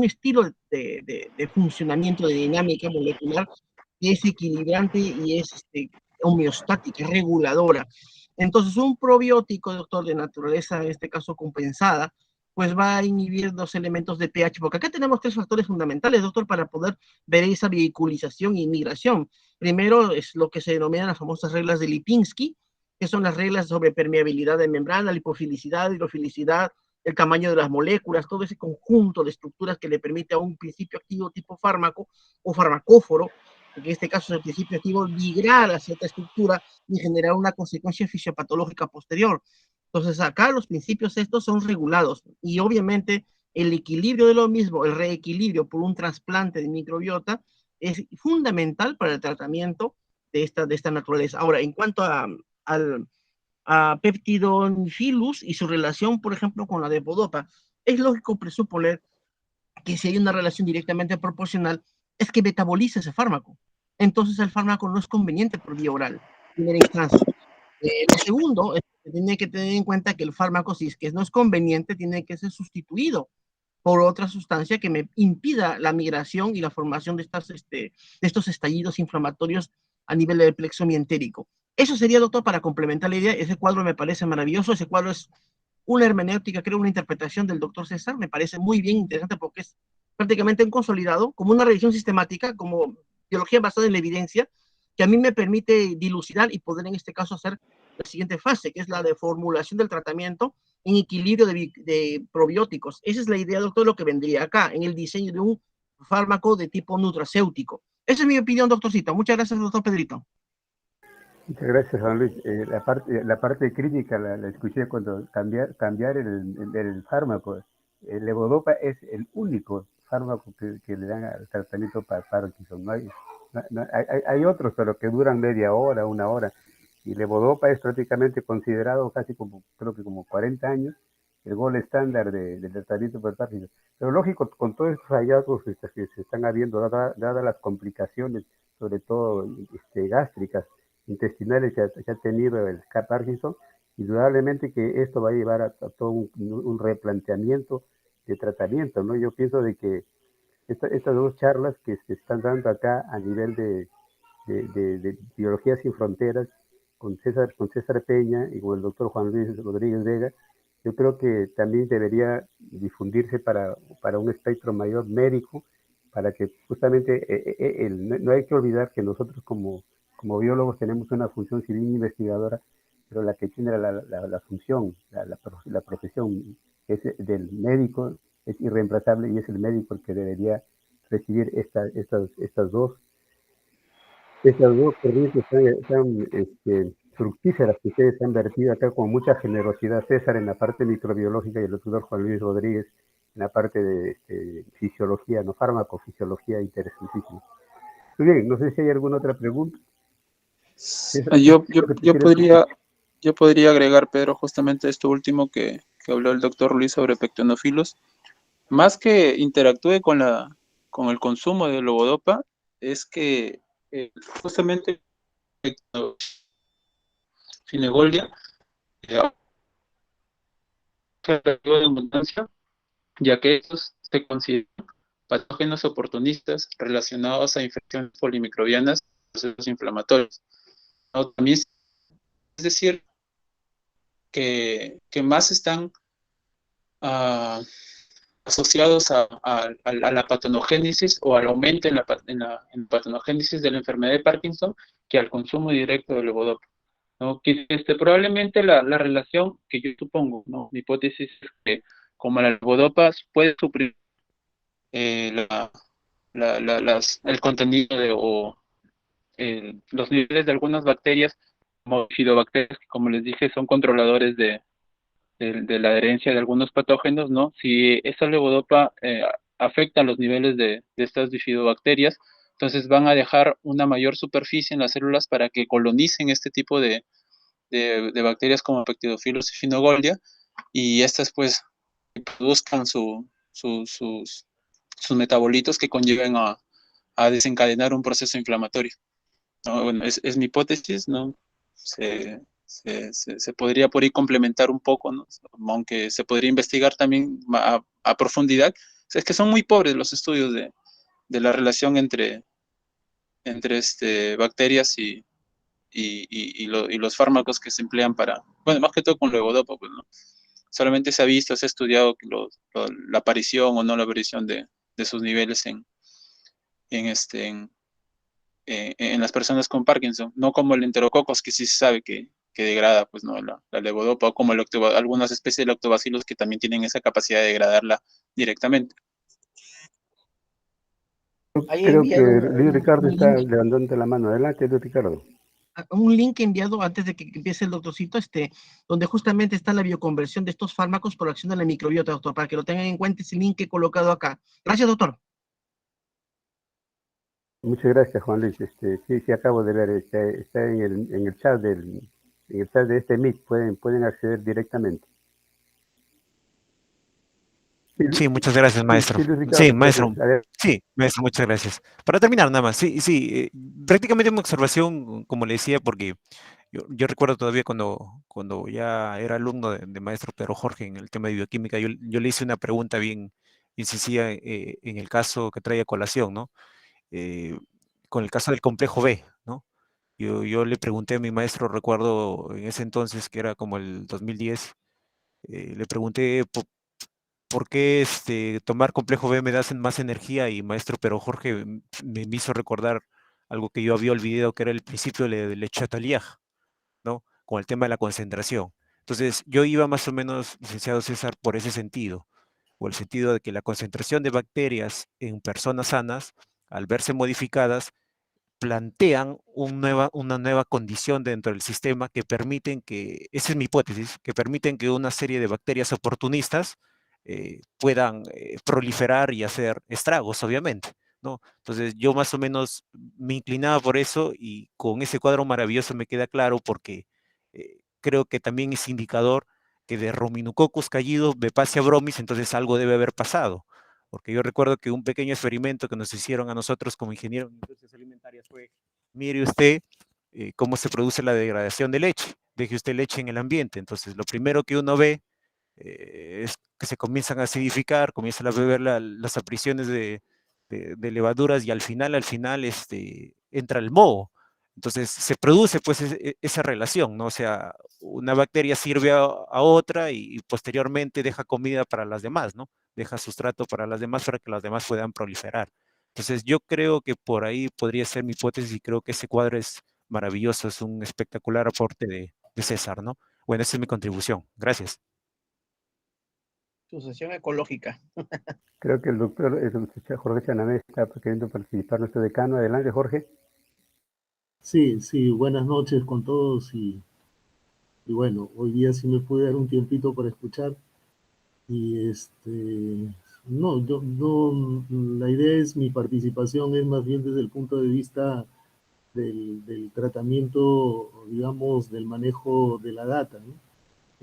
estilo de funcionamiento, de dinámica molecular que es equilibrante y es homeostática, reguladora. Entonces, un probiótico, doctor, de naturaleza, en este caso compensada, pues va a inhibir dos elementos de pH, porque acá tenemos tres factores fundamentales, doctor, para poder ver esa vehiculización y migración. Primero es lo que se denominan las famosas reglas de Lipinski, que son las reglas sobre permeabilidad de membrana, lipofilicidad, hidrofilicidad, el tamaño de las moléculas, todo ese conjunto de estructuras que le permite a un principio activo tipo fármaco o farmacóforo, en este caso es el principio activo, migrar a cierta estructura y generar una consecuencia fisiopatológica posterior. Entonces acá los principios estos son regulados y obviamente el equilibrio de lo mismo, el reequilibrio por un trasplante de microbiota es fundamental para el tratamiento de esta naturaleza. Ahora, en cuanto a Peptidonphilus y su relación, por ejemplo, con la de Podopa, es lógico presuponer que si hay una relación directamente proporcional, es que metaboliza ese fármaco. Entonces el fármaco no es conveniente por vía oral, en primera instancia. Lo segundo es que tiene que tener en cuenta que el fármaco, si es que no es conveniente, tiene que ser sustituido por otra sustancia que me impida la migración y la formación de estos estallidos inflamatorios a nivel del plexo mientérico. Eso sería, doctor, para complementar la idea. Ese cuadro me parece maravilloso. Ese cuadro es una hermenéutica, creo, una interpretación del doctor César. Me parece muy bien interesante porque es prácticamente un consolidado, como una revisión sistemática, como biología basada en la evidencia, que a mí me permite dilucidar y poder en este caso hacer la siguiente fase, que es la de formulación del tratamiento en equilibrio de probióticos. Esa es la idea, doctor, de lo que vendría acá, en el diseño de un fármaco de tipo nutracéutico. Esa es mi opinión, doctorcito. Muchas gracias, doctor Pedrito. Muchas gracias, Juan Luis. La parte crítica la escuché cuando cambiar el fármaco. El levodopa es el único fármaco que le dan al tratamiento para Parkinson. Hay otros, pero que duran media hora, una hora. Y levodopa es prácticamente considerado casi como, creo que como 40 años, el gol estándar del tratamiento para Parkinson. Pero lógico, con todos estos hallazgos que se están habiendo, dadas las complicaciones, sobre todo gástricas, intestinales que ha tenido el Parkinson, indudablemente que esto va a llevar a todo un replanteamiento de tratamiento, ¿no? Yo pienso de que estas dos charlas que se están dando acá a nivel de Biología Sin Fronteras, con César Peña y con el doctor Juan Luis Rodríguez Vega, yo creo que también debería difundirse para un espectro mayor médico, para que justamente no hay que olvidar que nosotros como biólogos tenemos una función civil investigadora, pero la que tiene la función, la profesión es del médico, es irreemplazable y es el médico el que debería recibir estas dos corrientes tan fructíferas que ustedes han vertido acá con mucha generosidad. César en la parte microbiológica y el doctor Juan Luis Rodríguez en la parte de fisiología, no farmacofisiología, interesantísimo. Muy bien, no sé si hay alguna otra pregunta. Yo podría agregar, Pedro, justamente esto último que habló el doctor Luis sobre Pectinophilus. Más que interactúe con el consumo de levodopa, es que justamente Finegolia de abundancia, ya que estos se consideran patógenos oportunistas relacionados a infecciones polimicrobianas y procesos inflamatorios. ¿No? También es decir que más están asociados a la patogénesis o al aumento en la patogénesis de la enfermedad de Parkinson que al consumo directo de levodopa, ¿no? Que probablemente la relación que yo supongo, ¿no? Mi hipótesis es que como la levodopa puede suplir el contenido los niveles de algunas bacterias, como bifidobacterias, que como les dije son controladores de la adherencia de algunos patógenos, ¿no? Si esa levodopa afecta los niveles de estas bifidobacterias, Entonces van a dejar una mayor superficie en las células para que colonicen este tipo de bacterias como Pectidophyllus y Finogoldia, y estas pues produzcan sus metabolitos que conlleven a desencadenar un proceso inflamatorio, ¿no? Bueno, es mi hipótesis, ¿no? Se podría por ahí complementar un poco, ¿no? Aunque se podría investigar también a profundidad. O sea, es que son muy pobres los estudios de la relación entre bacterias y los fármacos que se emplean para, bueno, más que todo con levodopa, pues, ¿no? Solamente se ha visto, se ha estudiado la aparición o no la aparición de sus niveles en las personas con Parkinson, no como el enterococos, que sí se sabe que degrada, pues, ¿no? La levodopa, o como algunas especies de lactobacilos que también tienen esa capacidad de degradarla directamente. Ahí he Creo que enviado Luis Ricardo un está link, levantando la mano. Adelante, Luis Ricardo. un link enviado antes de que empiece el doctorcito, donde justamente está la bioconversión de estos fármacos por acción de la microbiota, doctor, para que lo tengan en cuenta ese link que he colocado acá. Gracias, doctor. Muchas gracias, Juan Luis. Sí, acabo de ver. Está en el chat de este Meet. Pueden acceder directamente. Sí, muchas gracias, maestro. Luis Ricardo, Sí, maestro. a ver, Sí, maestro, muchas gracias. Para terminar, nada más. Sí, sí, prácticamente una observación, como le decía, porque yo recuerdo todavía cuando ya era alumno de maestro Pedro Jorge en el tema de bioquímica, yo le hice una pregunta bien sencilla en el caso que trae a colación, ¿no? Eh, con el caso del complejo B, ¿no? Yo le pregunté a mi maestro, recuerdo en ese entonces, que era como el 2010, le pregunté por qué tomar complejo B me da más energía, y maestro Pero Jorge me hizo recordar algo que yo había olvidado, que era el principio de Le Chatelier, ¿no? Con el tema de la concentración. Entonces, yo iba más o menos, licenciado César, por ese sentido, o el sentido de que la concentración de bacterias en personas sanas, al verse modificadas, plantean una nueva condición dentro del sistema que permiten que, esa es mi hipótesis, que permiten que una serie de bacterias oportunistas puedan proliferar y hacer estragos, obviamente, ¿no? Entonces yo más o menos me inclinaba por eso, y con ese cuadro maravilloso me queda claro, porque creo que también es indicador que de Ruminococcus callido me pase a Bromis, entonces algo debe haber pasado. Porque yo recuerdo que un pequeño experimento que nos hicieron a nosotros como ingenieros en industrias alimentarias fue: mire usted cómo se produce la degradación de leche, deje usted leche en el ambiente. Entonces, lo primero que uno ve es que se comienzan a acidificar, comienzan a beber las apariciones de levaduras, y al final entra el moho. Entonces se produce pues esa relación, ¿no? O sea, una bacteria sirve a otra, y posteriormente deja comida para las demás, ¿no? Deja sustrato para las demás, para que las demás puedan proliferar. Entonces yo creo que por ahí podría ser mi hipótesis, y creo que ese cuadro es maravilloso, es un espectacular aporte de César, ¿no? Bueno, esa es mi contribución. Gracias. Sucesión ecológica. creo que el doctor Jorge Chanamé está queriendo participar, nuestro decano. Adelante, Jorge. Sí, sí, buenas noches con todos y bueno, hoy día sí me pude dar un tiempito para escuchar y no, la idea es, mi participación es más bien desde el punto de vista del tratamiento, digamos, del manejo de la data, ¿no?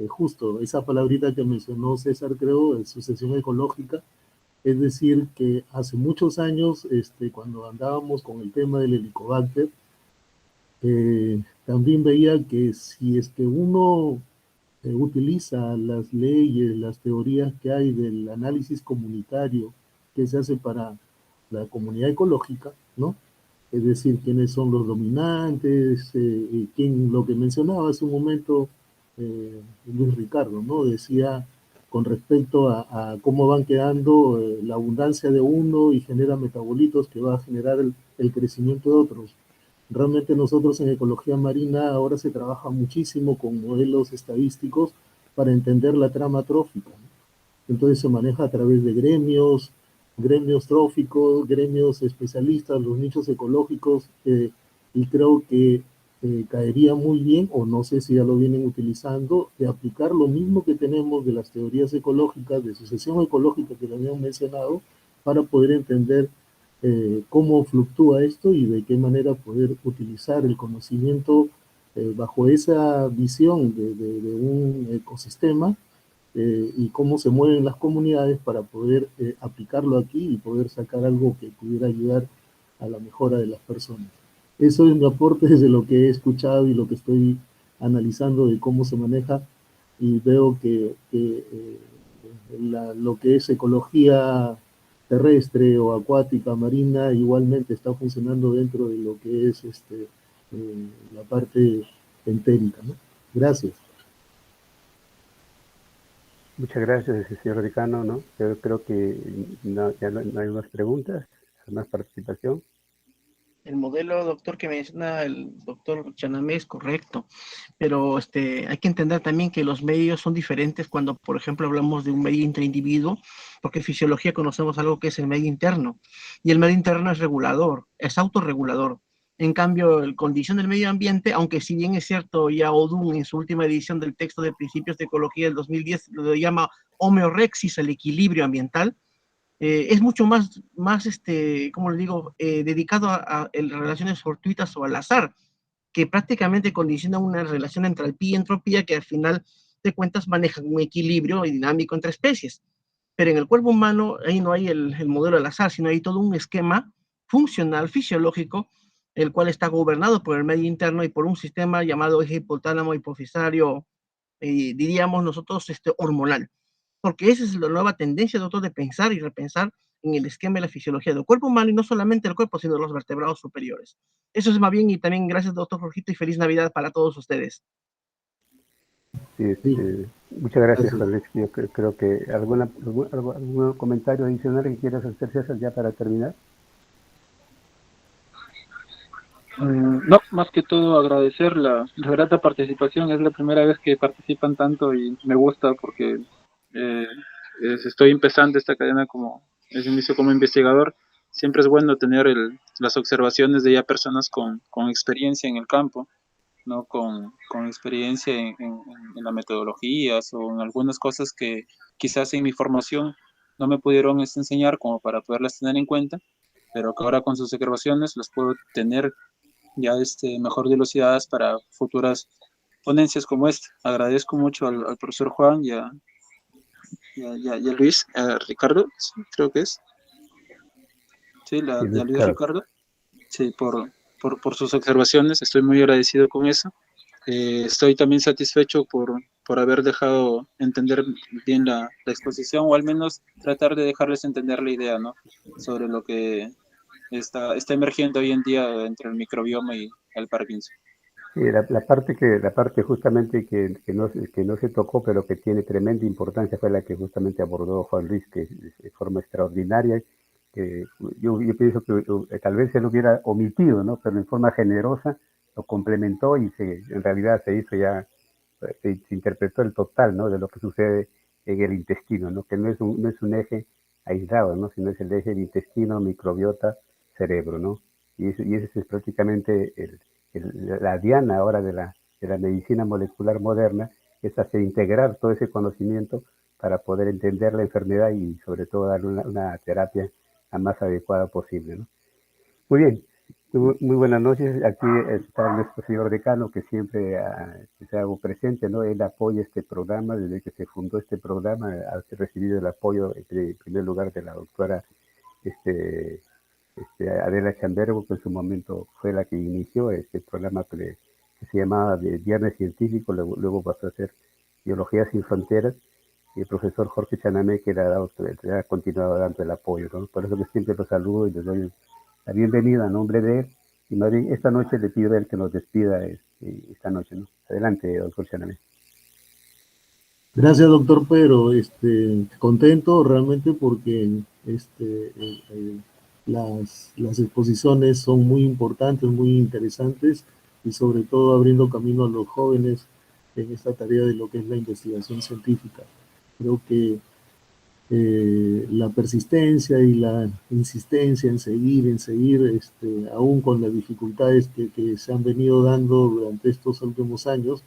Justo, esa palabrita que mencionó César, creo, es sucesión ecológica, es decir, que hace muchos años, cuando andábamos con el tema del Helicobacter, también veía que si es que uno utiliza las leyes, las teorías que hay del análisis comunitario que se hace para la comunidad ecológica, ¿no? Es decir, quiénes son los dominantes, lo que mencionaba hace un momento Luis Ricardo, ¿no? Decía con respecto a cómo van quedando la abundancia de uno y genera metabolitos que va a generar el crecimiento de otros. Realmente nosotros en ecología marina ahora se trabaja muchísimo con modelos estadísticos para entender la trama trófica, ¿no? Entonces se maneja a través de gremios tróficos, gremios especialistas, los nichos ecológicos, y creo que caería muy bien, o no sé si ya lo vienen utilizando, de aplicar lo mismo que tenemos de las teorías ecológicas, de sucesión ecológica que lo habían mencionado, para poder entender cómo fluctúa esto y de qué manera poder utilizar el conocimiento bajo esa visión de un ecosistema y cómo se mueven las comunidades para poder aplicarlo aquí y poder sacar algo que pudiera ayudar a la mejora de las personas. Eso es mi aporte desde lo que he escuchado y lo que estoy analizando de cómo se maneja, y veo que lo que es ecología terrestre o acuática, marina, igualmente está funcionando dentro de lo que es la parte entérica, ¿no? Gracias. Muchas gracias, señor decano, ¿no? Yo creo que ya no hay más preguntas, más participación. El modelo, doctor, que menciona el doctor Chanamé es correcto, pero hay que entender también que los medios son diferentes cuando, por ejemplo, hablamos de un medio intraindividuo, porque en fisiología conocemos algo que es el medio interno, y el medio interno es regulador, es autorregulador. En cambio, la condición del medio ambiente, aunque si bien es cierto, ya Odum en su última edición del texto de Principios de Ecología del 2010 lo llama homeorexis, el equilibrio ambiental, es mucho más ¿cómo le digo?, dedicado a relaciones fortuitas o al azar, que prácticamente condiciona una relación entre entalpía y entropía que al final de cuentas manejan un equilibrio dinámico entre especies. Pero en el cuerpo humano ahí no hay el modelo del azar, sino hay todo un esquema funcional, fisiológico, el cual está gobernado por el medio interno y por un sistema llamado eje hipotálamo hipofisario, diríamos nosotros, hormonal. Porque esa es la nueva tendencia, doctor, de pensar y repensar en el esquema de la fisiología del cuerpo humano, y no solamente el cuerpo, sino los vertebrados superiores. Eso es más bien, y también gracias, doctor Jorgito, y feliz Navidad para todos ustedes. Sí, muchas gracias, Juan Luis. Yo creo que algún comentario adicional que quieras hacer, César, ya para terminar. No, más que todo agradecer la grata participación. Es la primera vez que participan tanto y me gusta porque estoy empezando esta cadena es inicio como investigador. Siempre es bueno tener las observaciones de ya personas con experiencia en el campo, ¿no? Con experiencia en las metodologías o en algunas cosas que quizás en mi formación no me pudieron enseñar como para poderlas tener en cuenta, pero que ahora con sus observaciones las puedo tener ya mejor dilucidadas para futuras ponencias como esta. Agradezco mucho al profesor Juan y a Luis, a Ricardo, sí, creo que es. Sí, a Luis Ricardo, sí, por sus observaciones. Estoy muy agradecido con eso. Estoy también satisfecho por haber dejado entender bien la exposición, o al menos tratar de dejarles entender la idea, ¿no?, sobre lo que está emergiendo hoy en día entre el microbioma y el Parkinson. Sí, la parte justamente que no se tocó, pero que tiene tremenda importancia, fue la que justamente abordó Juan Luis, que de forma extraordinaria, que yo pienso que tal vez se lo hubiera omitido, ¿no?, pero en forma generosa lo complementó y en realidad se hizo ya, se interpretó el total, ¿no?, de lo que sucede en el intestino, ¿no?, que no es un eje aislado, ¿no?, sino es el eje del intestino, microbiota, cerebro, ¿no? Y ese es prácticamente la diana ahora de la medicina molecular moderna, es hacer integrar todo ese conocimiento para poder entender la enfermedad y sobre todo dar una terapia la más adecuada posible, ¿no? Muy bien, muy buenas noches. Aquí está nuestro señor decano, que siempre se hago presente, ¿no? Él apoya este programa desde que se fundó este programa, ha recibido el apoyo en primer lugar de la doctora Adela Chambergo, que en su momento fue la que inició este programa que se llamaba Viernes Científico, luego pasó a ser Biología Sin Fronteras, y el profesor Jorge Chanamé, que le ha continuado dando el apoyo, ¿no? Por eso que siempre lo saludo y les doy la bienvenida a nombre de él, y más bien esta noche le pido a él que nos despida esta noche, ¿no? Adelante, doctor Chanamé. Gracias, doctor Pedro. Contento realmente porque las exposiciones son muy importantes, muy interesantes, y sobre todo abriendo camino a los jóvenes en esta tarea de lo que es la investigación científica. Creo que la persistencia y la insistencia en seguir, aún con las dificultades que se han venido dando durante estos últimos años,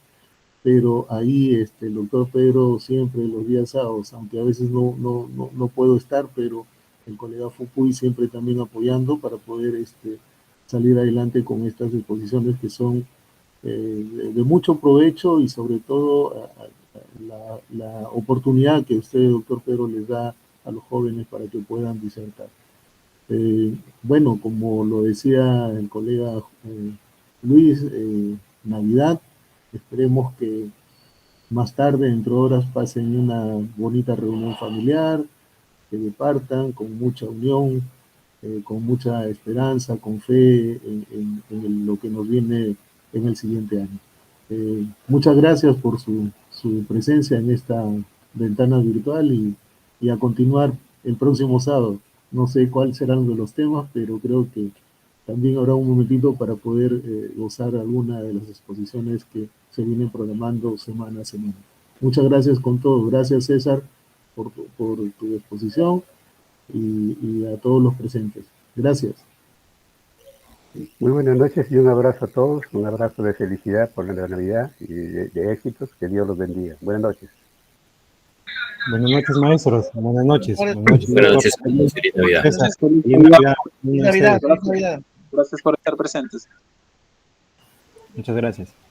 pero ahí el doctor Pedro siempre los días sábados, aunque a veces no puedo estar, pero el colega Fupuy siempre también apoyando para poder salir adelante con estas exposiciones que son de mucho provecho y sobre todo la oportunidad que usted, doctor Pedro, les da a los jóvenes para que puedan disertar. Bueno, como lo decía el colega Luis, Navidad, esperemos que más tarde, dentro de horas, pasen una bonita reunión familiar, que departan con mucha unión, con mucha esperanza, con fe en lo que nos viene en el siguiente año. Muchas gracias por su presencia en esta ventana virtual y a continuar el próximo sábado. No sé cuáles serán los temas, pero creo que también habrá un momentito para poder gozar alguna de las exposiciones que se vienen programando semana a semana. Muchas gracias con todo. Gracias, César, por tu exposición y a todos los presentes. Gracias. Muy buenas noches y un abrazo a todos, un abrazo de felicidad por la Navidad y de éxitos. Que Dios los bendiga. Buenas noches. Buenas noches, maestros. Buenas noches. Buenas noches. Feliz Navidad. Feliz Navidad. Feliz Navidad. Feliz Navidad. Gracias por estar presentes. Muchas gracias.